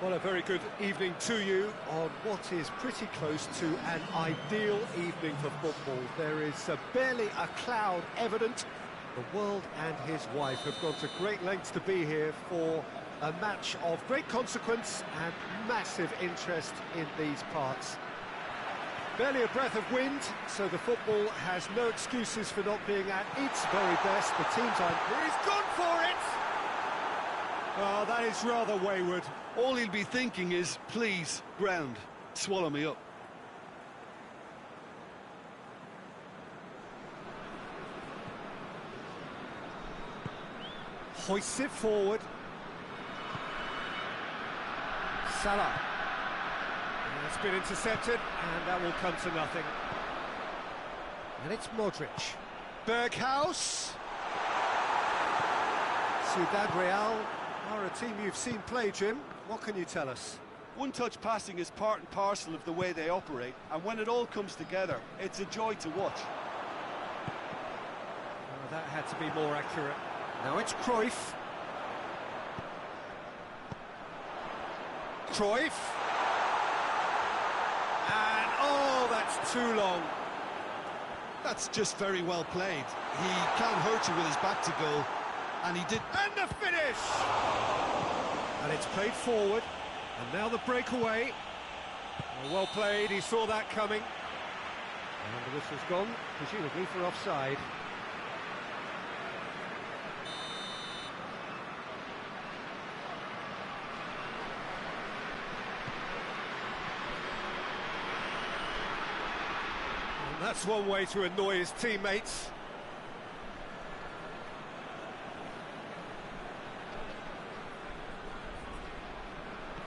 Well, a very good evening to you on what is pretty close to an ideal evening for football. There is barely a cloud evident. The world and his wife have gone to great lengths to be here for a match of great consequence and massive interest in these parts. Barely a breath of wind, so the football has no excuses for not being at its very best. The teams are... He's gone for it! Oh, that is rather wayward. All he'll be thinking is, please, ground, swallow me up. Hoists it forward. Salah. It's been intercepted, and that will come to nothing. And it's Modric. Berghaus. Ciudad Real are a team you've seen play, Jim. What can you tell us? One-touch passing is part and parcel of the way they operate, and when it all comes together, it's a joy to watch. Oh, that had to be more accurate. Now it's Cruyff. Cruyff. And, oh, that's too long. That's just very well played. He can't hurt you with his back to goal, and he did... And the finish! And it's played forward, and now the breakaway. Well played, he saw that coming. And the whistle's gone, presumably for offside. And that's one way to annoy his teammates.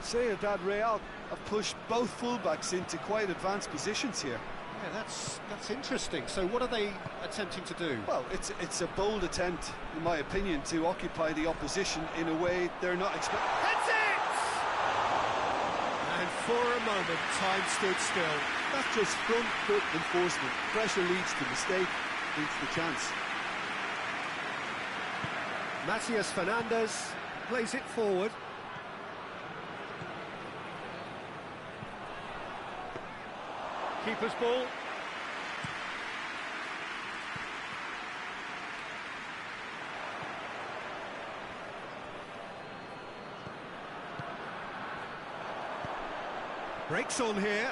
Ciudad Real have pushed both fullbacks into quite advanced positions here. Yeah, that's interesting. So what are they attempting to do? Well, it's a bold attempt, in my opinion, to occupy the opposition in a way they're not expecting. That's it! And for a moment, time stood still. That's just front foot enforcement. Pressure leads to mistake, leads to chance. Matías Fernandes plays it forward. Keeper's ball. Breaks on here.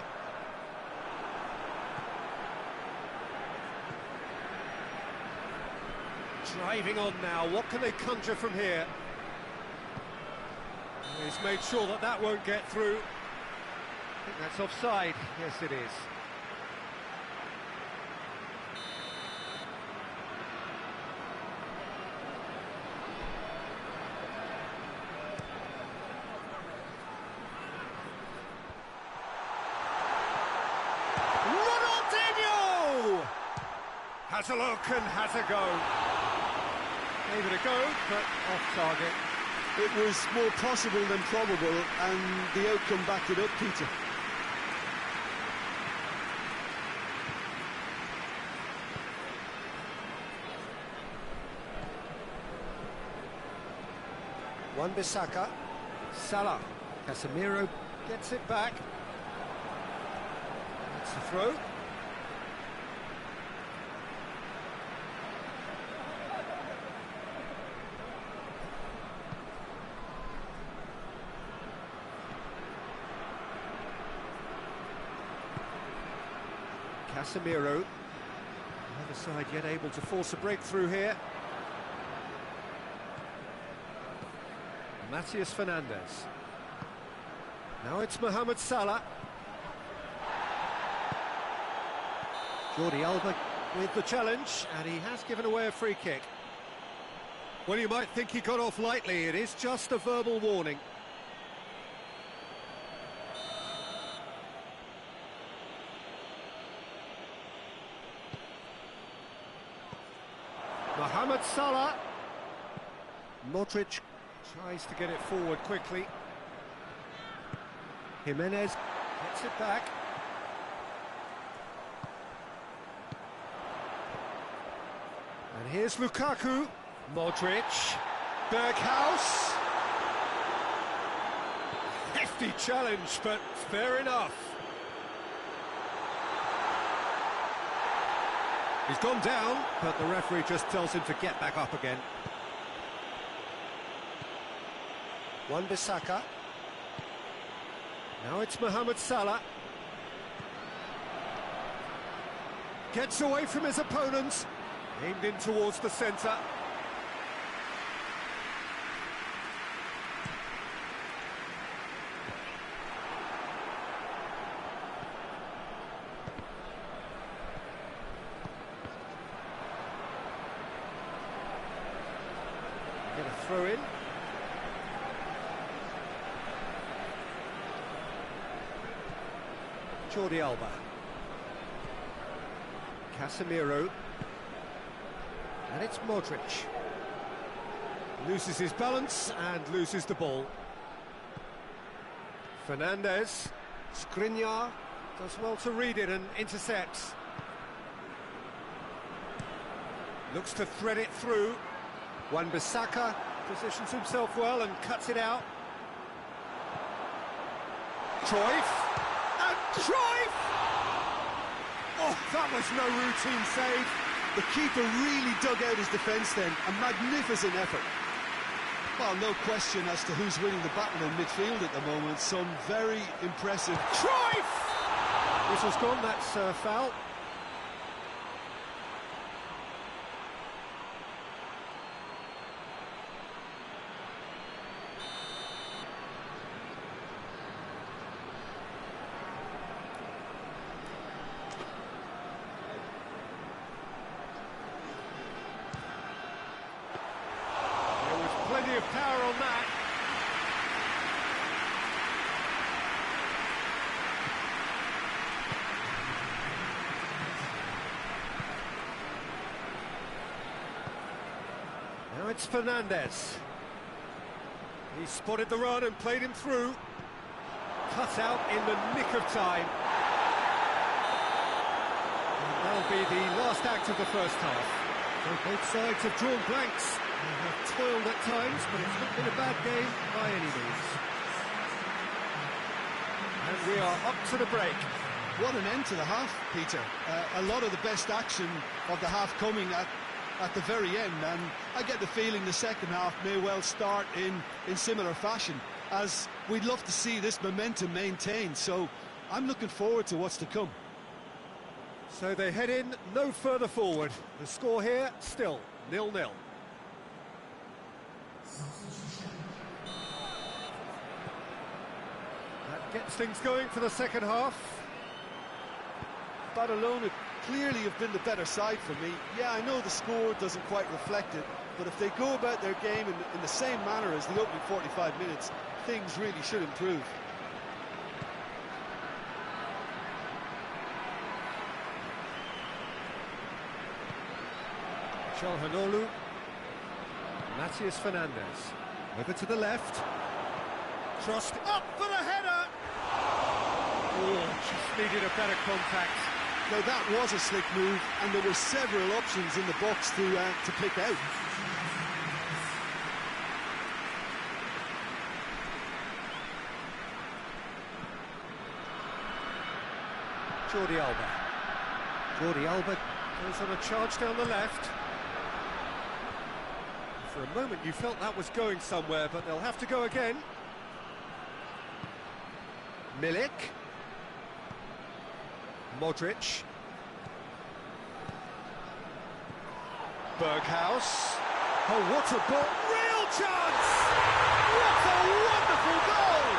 Driving on now. What can they conjure from here? He's made sure that that won't get through. I think that's offside. Yes, it is. Has a look and has a go. Gave it a go, but off target. It was more possible than probable, and the outcome backed it up, Peter. Wan-Bissaka. Salah. Casemiro gets it back. That's the throw. Casemiro, the other side yet able to force a breakthrough here. Matías Fernandes. Now it's Mohamed Salah. Jordi Alba with the challenge, and he has given away a free kick. Well, you might think he got off lightly, it is just a verbal warning. Mohamed Salah. Modric tries to get it forward quickly. Jimenez gets it back. And here's Lukaku. Modric. Berghaus. Lofty challenge, but fair enough. He's gone down, but the referee just tells him to get back up again. Wan-Bissaka. Now it's Mohamed Salah. Gets away from his opponents. Aimed in towards the centre. Get a throw in. Jordi Alba. Casemiro. And it's Modric. Loses his balance and loses the ball. Fernandes. Skriniar does well to read it and intercepts. Looks to thread it through. Wan-Bissaka positions himself well and cuts it out. Cruyff. And Cruyff! Oh, that was no routine save. The keeper really dug out his defence then. A magnificent effort. Well, no question as to who's winning the battle in midfield at the moment. Some very impressive... Cruyff! Whistle's gone, that's a foul. Plenty of power on that. Now it's Fernandes. He spotted the run and played him through. Cut out in the nick of time. And that'll be the last act of the first half. So both sides have drawn blanks. They have toiled at times, but it's not been a bad game by any means. And we are up to the break. What an end to the half, Peter. A lot of the best action of the half coming at the very end, and I get the feeling the second half may well start in similar fashion, as we'd love to see this momentum maintained, so I'm looking forward to what's to come. So they head in no further forward. The score here, still 0-0. That gets things going for the second half. Barcelona clearly have been the better side for me. Yeah, I know the score doesn't quite reflect it, but if they go about their game in the same manner as the opening 45 minutes, things really should improve. Çalhanoğlu. Matías Fernandes. Over to the left. Crossed up for the header! Oh, just needed a better contact. Now that was a slick move, and there were several options in the box to pick out. Jordi Alba. Jordi Alba goes on a charge down the left. For a moment you felt that was going somewhere, but they'll have to go again. Milik. Modric. Berghaus. Oh, what a ball! Real chance! What a wonderful goal!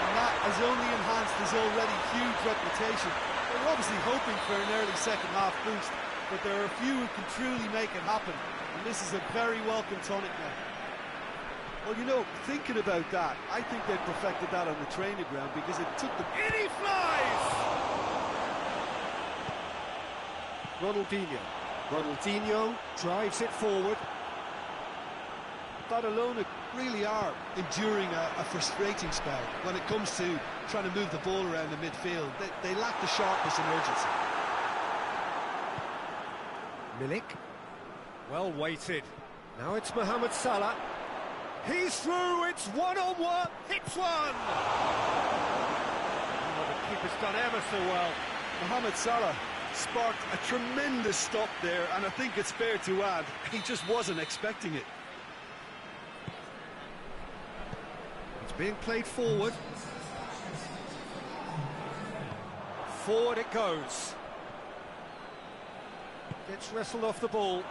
And that has only enhanced his already huge reputation. They're obviously hoping for an early second half boost, but there are a few who can truly make it happen, and this is a very welcome tonic now. Well, you know, thinking about that, I think they perfected that on the training ground, because it took them... In he flies! Ronaldinho drives it forward. Barcelona really are enduring a frustrating spell when it comes to trying to move the ball around the midfield. They lack the sharpness and urgency. Milik. Well weighted. Now it's Mohamed Salah. He's through, it's one-on-one, hits one! Oh, the keeper's done ever so well. Mohamed Salah sparked a tremendous stop there, and I think it's fair to add, he just wasn't expecting it. It's being played forward. Forward it goes. Gets wrestled off the ball.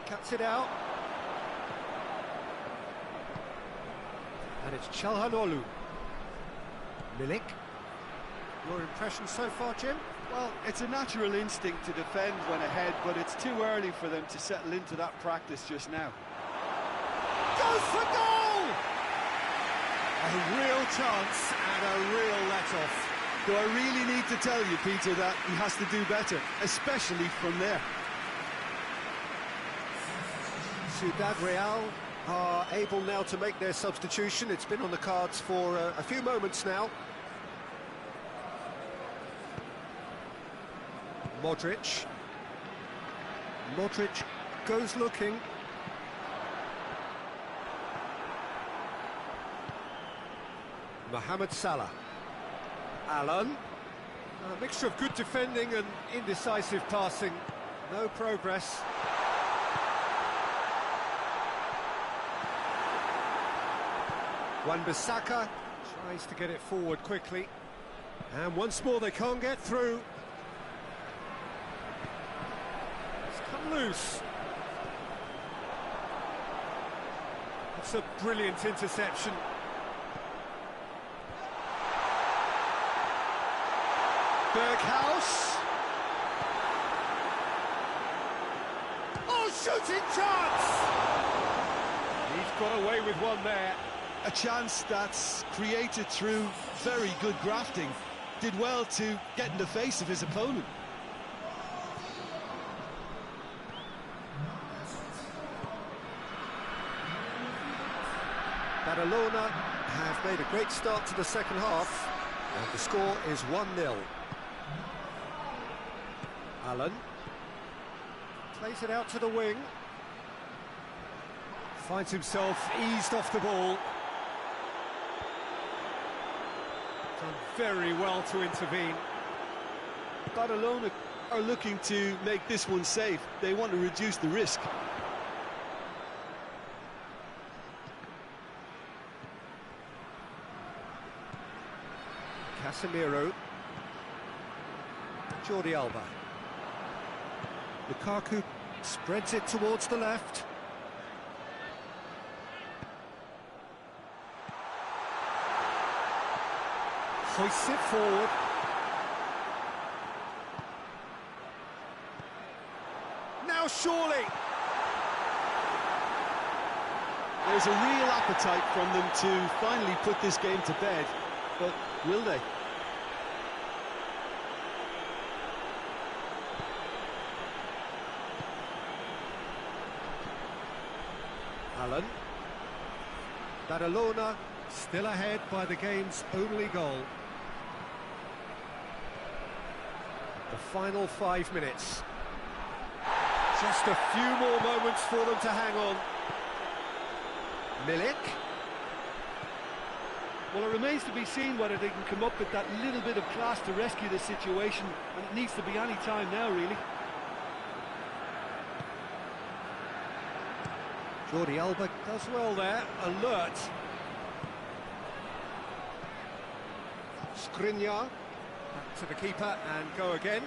Cuts it out. And it's Çalhanoğlu. Milik. Your impression so far, Jim? Well, it's a natural instinct to defend when ahead, but it's too early for them to settle into that practice just now. Goes for goal! A real chance and a real let-off. Do I really need to tell you, Peter, that he has to do better, especially from there? Ciudad Real are able now to make their substitution. It's been on the cards for a few moments now. Modric. Modric goes looking. Mohamed Salah. Alan. A mixture of good defending and indecisive passing. No progress. Wan-Bissaka tries to get it forward quickly. And once more they can't get through. It's come loose. It's a brilliant interception. Berghaus. Oh, shooting chance! He's got away with one there. A chance that's created through very good grafting. Did well to get in the face of his opponent. Barcelona have made a great start to the second half, and the score is 1-0. Alan plays it out to the wing, finds himself eased off the ball. Done very well to intervene. Barcelona are looking to make this one safe. They want to reduce the risk. Casemiro. Jordi Alba. Lukaku spreads it towards the left. Hoists it forward. Now surely! There's a real appetite from them to finally put this game to bed, but will they? Alan. Barcelona still ahead by the game's only goal. The final 5 minutes. Just a few more moments for them to hang on. Milik. Well, it remains to be seen whether they can come up with that little bit of class to rescue the situation, and it needs to be any time now, really. Jordi Alba does well there, alert. Skriniar, back to the keeper and go again.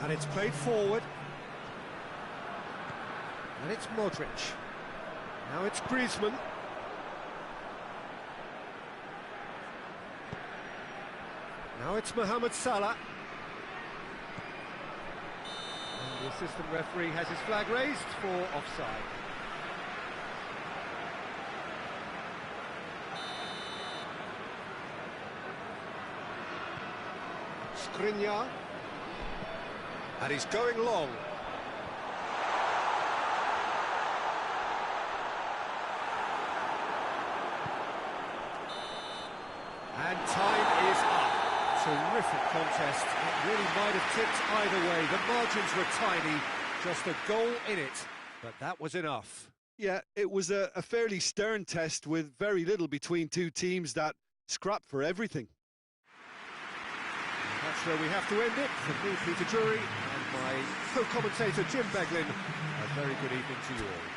And it's played forward. And it's Modric. Now it's Griezmann. Now it's Mohamed Salah. And the assistant referee has his flag raised for offside. Skriniar. And he's going long. And time is up. Terrific contest. It really might have tipped either way. The margins were tiny. Just a goal in it, but that was enough. Yeah, it was a fairly stern test with very little between two teams that scrapped for everything. And that's where we have to end it. From me, Peter Drury, and my co-commentator, Jim Beglin. A very good evening to you all.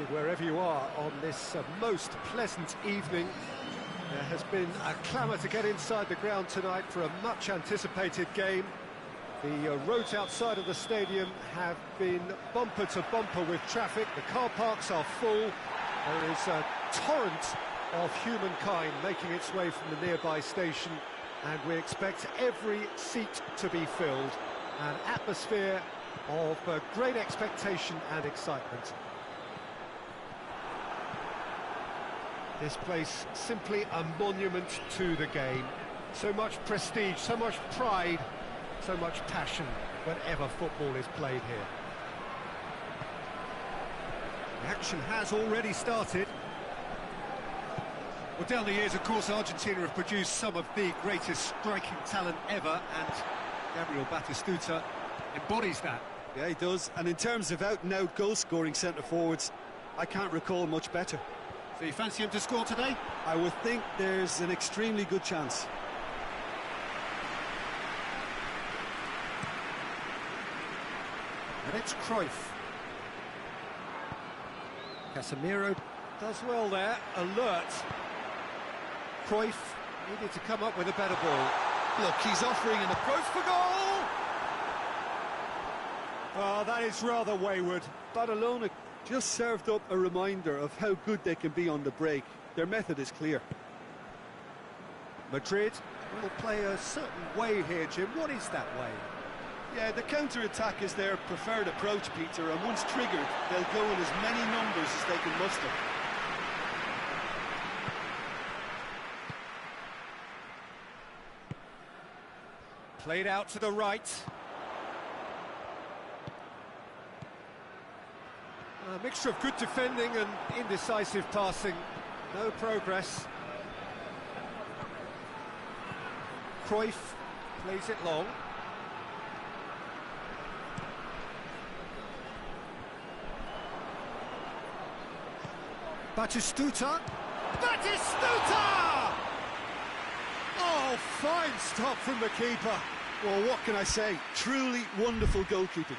Wherever you are on this most pleasant evening, there has been a clamour to get inside the ground tonight for a much-anticipated game. The roads outside of the stadium have been bumper to bumper with traffic. The car parks are full. There is a torrent of humankind making its way from the nearby station, and we expect every seat to be filled. An atmosphere of great expectation and excitement. This place simply a monument to the game. So much prestige, so much pride, so much passion whenever football is played here. The action has already started. Well, down the years, of course, Argentina have produced some of the greatest striking talent ever, and Gabriel Batistuta embodies that. Yeah, he does. And in terms of out-and-out goal-scoring centre-forwards, I can't recall much better. So you fancy him to score today? I would think there's an extremely good chance. And it's Cruyff. Casemiro does well there, alert. Cruyff needed to come up with a better ball. Look, he's offering an approach for goal! Oh, that is rather wayward. Barcelona just served up a reminder of how good they can be on the break. Their method is clear. Madrid will play a certain way here, Jim. What is that way? Yeah, the counter-attack is their preferred approach, Peter, and once triggered, they'll go in as many numbers as they can muster. Played out to the right. A mixture of good defending and indecisive passing. No progress. Cruyff plays it long. Batistuta! Batistuta! Oh, fine stop from the keeper. Well, what can I say? Truly wonderful goalkeeping.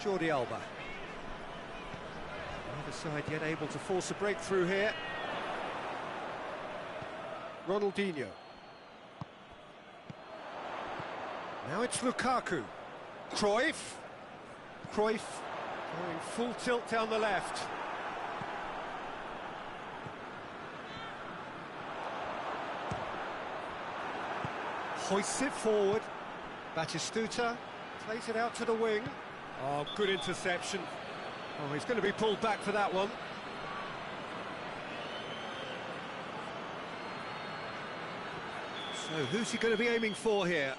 Jordi Alba. Neither side yet able to force a breakthrough here. Ronaldinho. Now it's Lukaku. Cruyff. Cruyff going full tilt down the left. Hoists it forward. Batistuta plays it out to the wing. Oh, good interception. Oh, he's going to be pulled back for that one. So, who's he going to be aiming for here?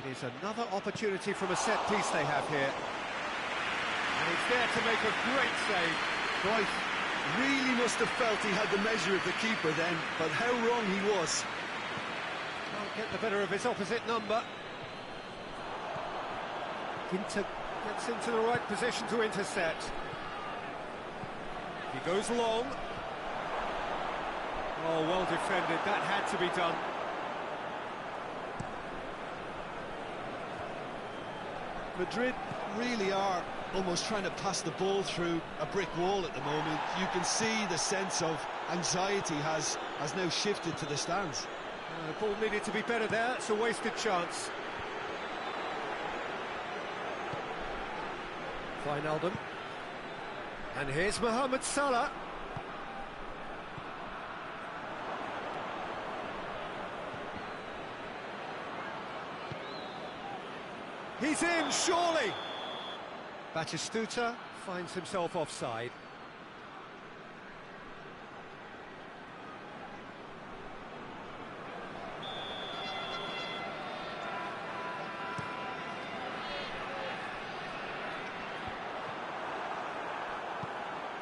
It is another opportunity from a set piece they have here. And he's there to make a great save. Cruyff really must have felt he had the measure of the keeper then, but how wrong he was. Can't get the better of his opposite number. Ginter gets into the right position to intercept. He goes long. Oh, well defended. That had to be done. Madrid really are almost trying to pass the ball through a brick wall at the moment. You can see the sense of anxiety has now shifted to the stands. The ball needed to be better there. It's a wasted chance. Wijnaldum. And here's Mohamed Salah. He's in, surely! Batistuta finds himself offside.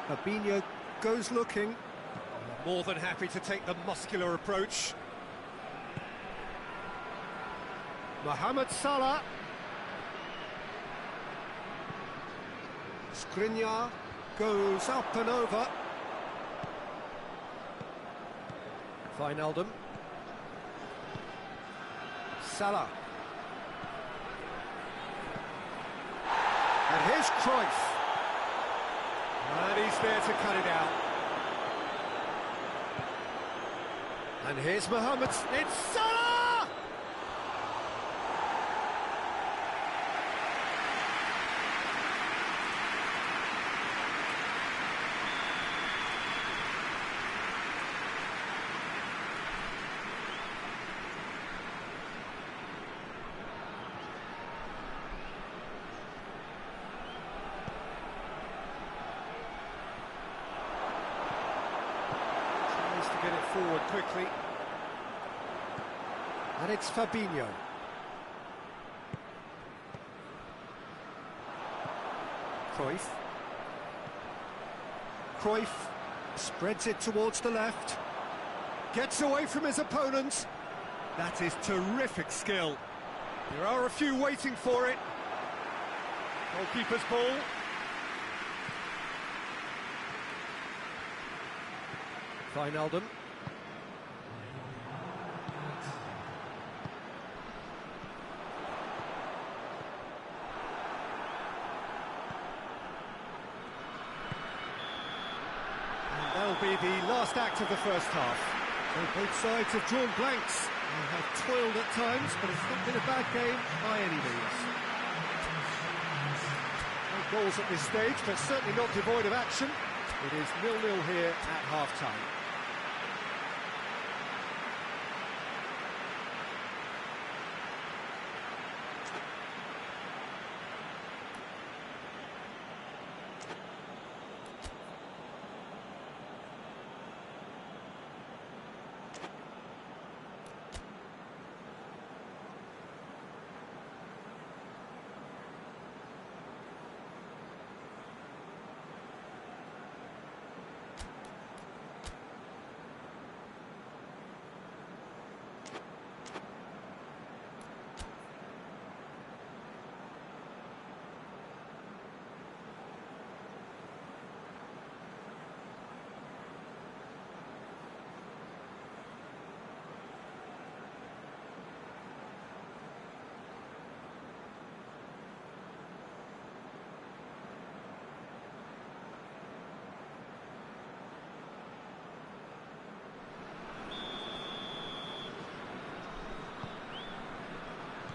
Fabinho goes looking. More than happy to take the muscular approach. Mohamed Salah. Skriniar goes up and over. Wijnaldum. Salah. And here's Cruyff. And he's there to cut it out. And here's Mohamed. It's Salah! Get it forward quickly, and it's Fabinho. Cruyff spreads it towards the left, gets away from his opponent. That is terrific skill. There are a few waiting for it. Goalkeeper's ball. Wijnaldum. And that'll be the last act of the first half. So both sides have drawn blanks and have toiled at times, but it's not been a bad game by any means. No goals at this stage, but certainly not devoid of action. It is 0-0 here at half-time.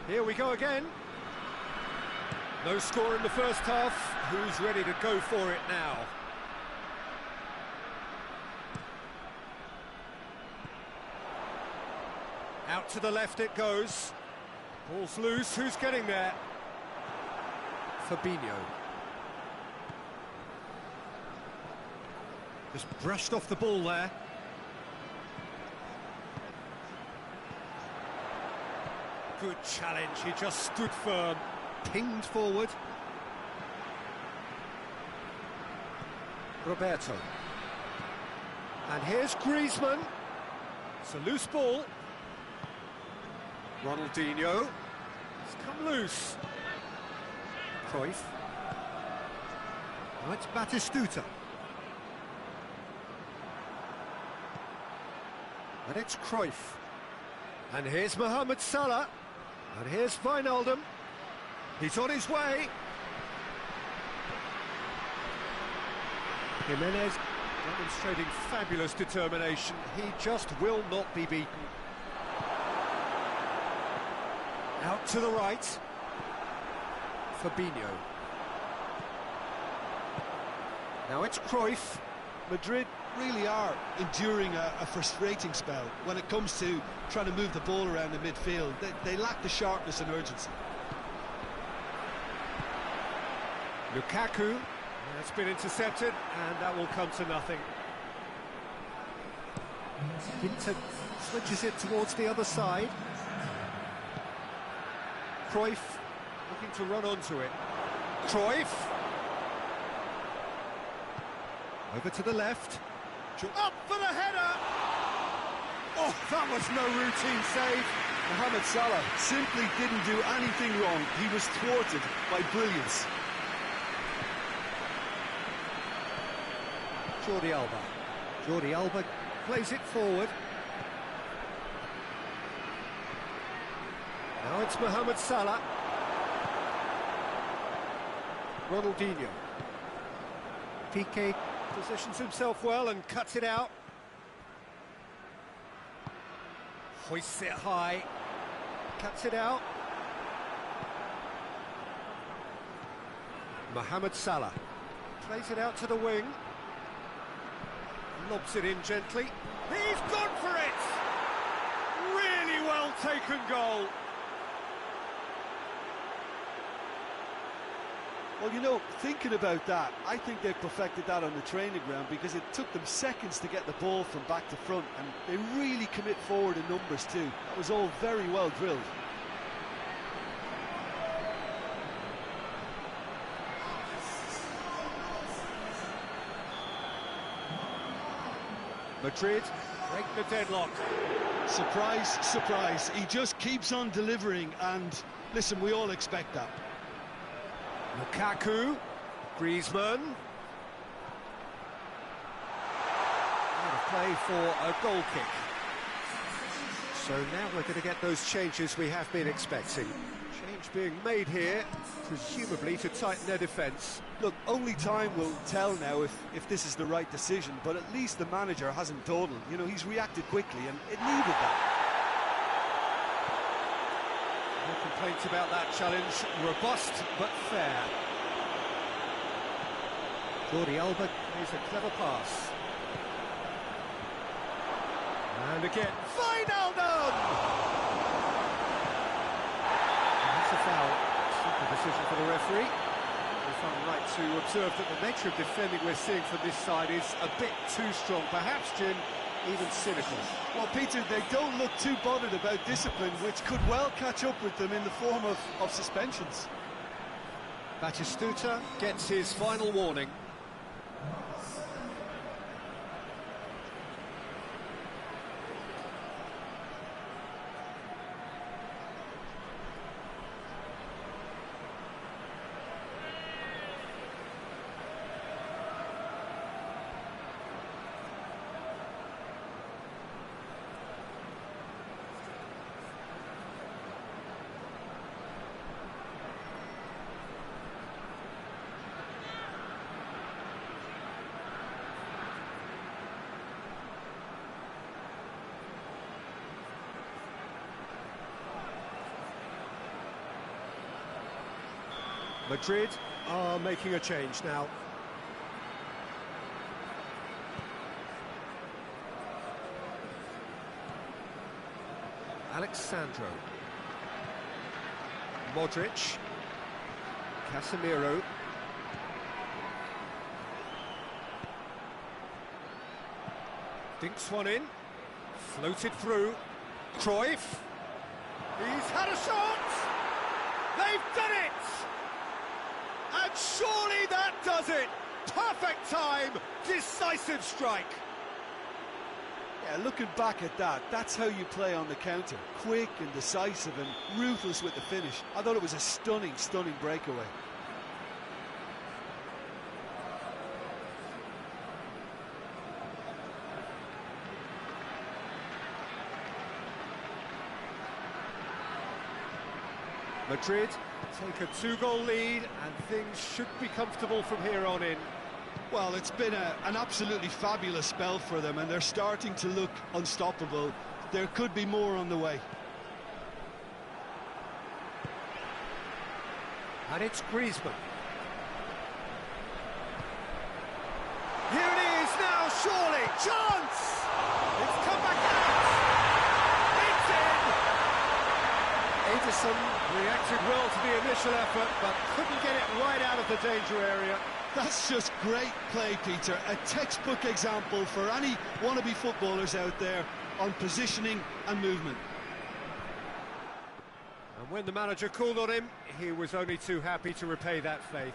Here we go again. No score in the first half. Who's ready to go for it now? Out to the left it goes. Ball's loose. Who's getting there? Fabinho. Just brushed off the ball there. Good challenge, he just stood firm, pinged forward. Roberto. And here's Griezmann. It's a loose ball. Ronaldinho. It's come loose. Cruyff. Now it's Batistuta. And it's Cruyff. And here's Mohamed Salah. And here's Wijnaldum. He's on his way. Jimenez demonstrating fabulous determination. He just will not be beaten. Out to the right. Fabinho. Now it's Cruyff. Madrid really are enduring a frustrating spell when it comes to trying to move the ball around the midfield. They lack the sharpness and urgency. Lukaku, that's been intercepted, and that will come to nothing. Inter switches it towards the other side. Cruyff looking to run onto it. Cruyff. Over to the left. Up for the header! Oh, that was no routine save. Mohamed Salah simply didn't do anything wrong. He was thwarted by brilliance. Jordi Alba plays it forward. Now it's Mohamed Salah. Ronaldinho. Piqué positions himself well and cuts it out. Hoists it high. Cuts it out. Mohamed Salah plays it out to the wing. Lobs it in gently. He's gone for it! Really well taken goal. Well, you know, thinking about that, I think they perfected that on the training ground because it took them seconds to get the ball from back to front, and they really commit forward in numbers too. That was all very well drilled. Madrid break the deadlock. Surprise, surprise. He just keeps on delivering, and listen, we all expect that. Lukaku, Griezmann. Out of play for a goal kick. So now we're going to get those changes we have been expecting. Change being made here, presumably to tighten their defence. Look, only time will tell now if this is the right decision, but at least the manager hasn't dawdled. You know, he's reacted quickly, and it needed that. No complaints about that challenge. Robust, but fair. Jordi Alba plays a clever pass. And again, Wijnaldum! That's a foul. Simple decision for the referee. If I'm right to observe that the nature of defending we're seeing from this side is a bit too strong. Perhaps, Jim, even cynical. Well, Peter, they don't look too bothered about discipline, which could well catch up with them in the form of suspensions. Batistuta gets his final warning. Madrid are making a change now. Alexandro. Modric. Casemiro. Dinks one in. Floated through. Cruyff. He's had a shot! They've done it! And surely that does it! Perfect time, decisive strike. Yeah, looking back at that, that's how you play on the counter. Quick and decisive and ruthless with the finish. I thought it was a stunning, stunning breakaway. Madrid take a two-goal lead, and things should be comfortable from here on in. Well, it's been an absolutely fabulous spell for them, and they're starting to look unstoppable. There could be more on the way. And it's Griezmann. Here it is now, surely. Chance! It's come back out! It's in! Ederson Reacted well to the initial effort, but couldn't get it right out of the danger area. That's just great play, Peter. A textbook example for any wannabe footballers out there on positioning and movement. And when the manager called on him, he was only too happy to repay that faith.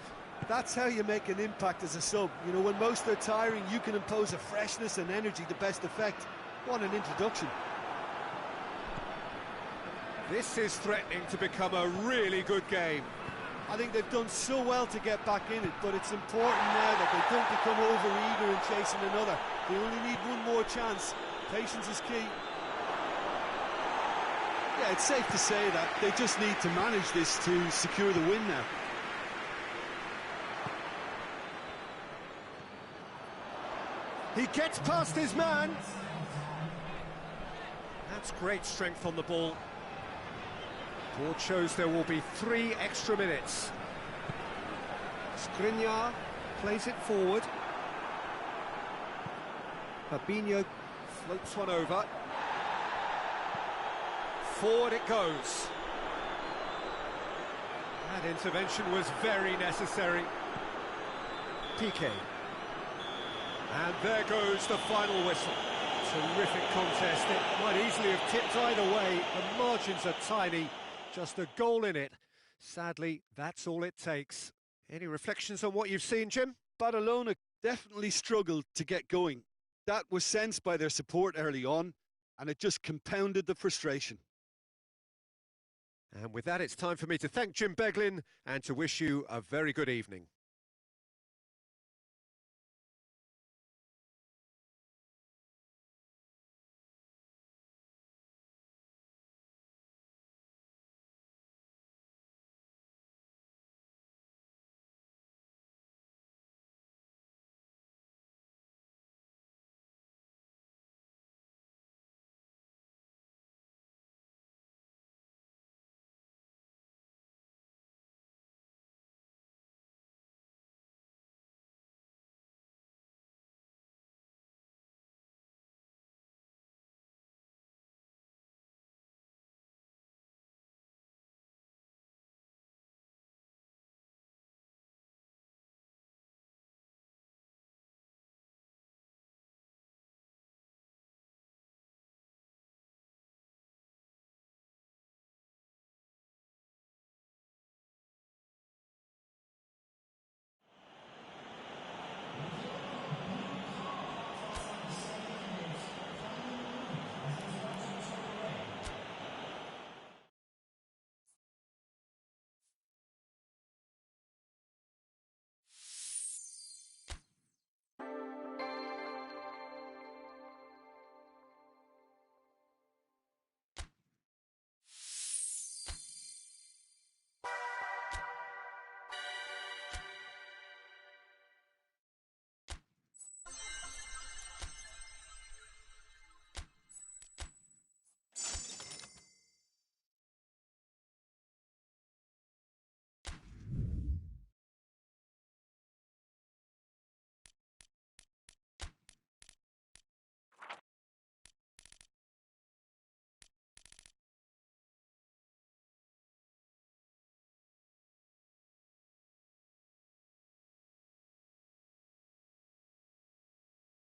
That's how you make an impact as a sub. You know, when most are tiring, you can impose a freshness and energy to best effect. What an introduction. This is threatening to become a really good game. I think they've done so well to get back in it, but it's important now that they don't become over-eager in chasing another. They only need one more chance. Patience is key. Yeah, it's safe to say that they just need to manage this to secure the win now. He gets past his man. That's great strength on the ball. Board shows there will be 3 extra minutes. Skriniar plays it forward. Fabinho floats one over. Forward it goes. That intervention was very necessary. Piqué. And there goes the final whistle. Terrific contest. It might easily have tipped either way. The margins are tiny. Just a goal in it. Sadly, that's all it takes. Any reflections on what you've seen, Jim? Barcelona definitely struggled to get going. That was sensed by their support early on, and it just compounded the frustration. And with that, it's time for me to thank Jim Beglin and to wish you a very good evening.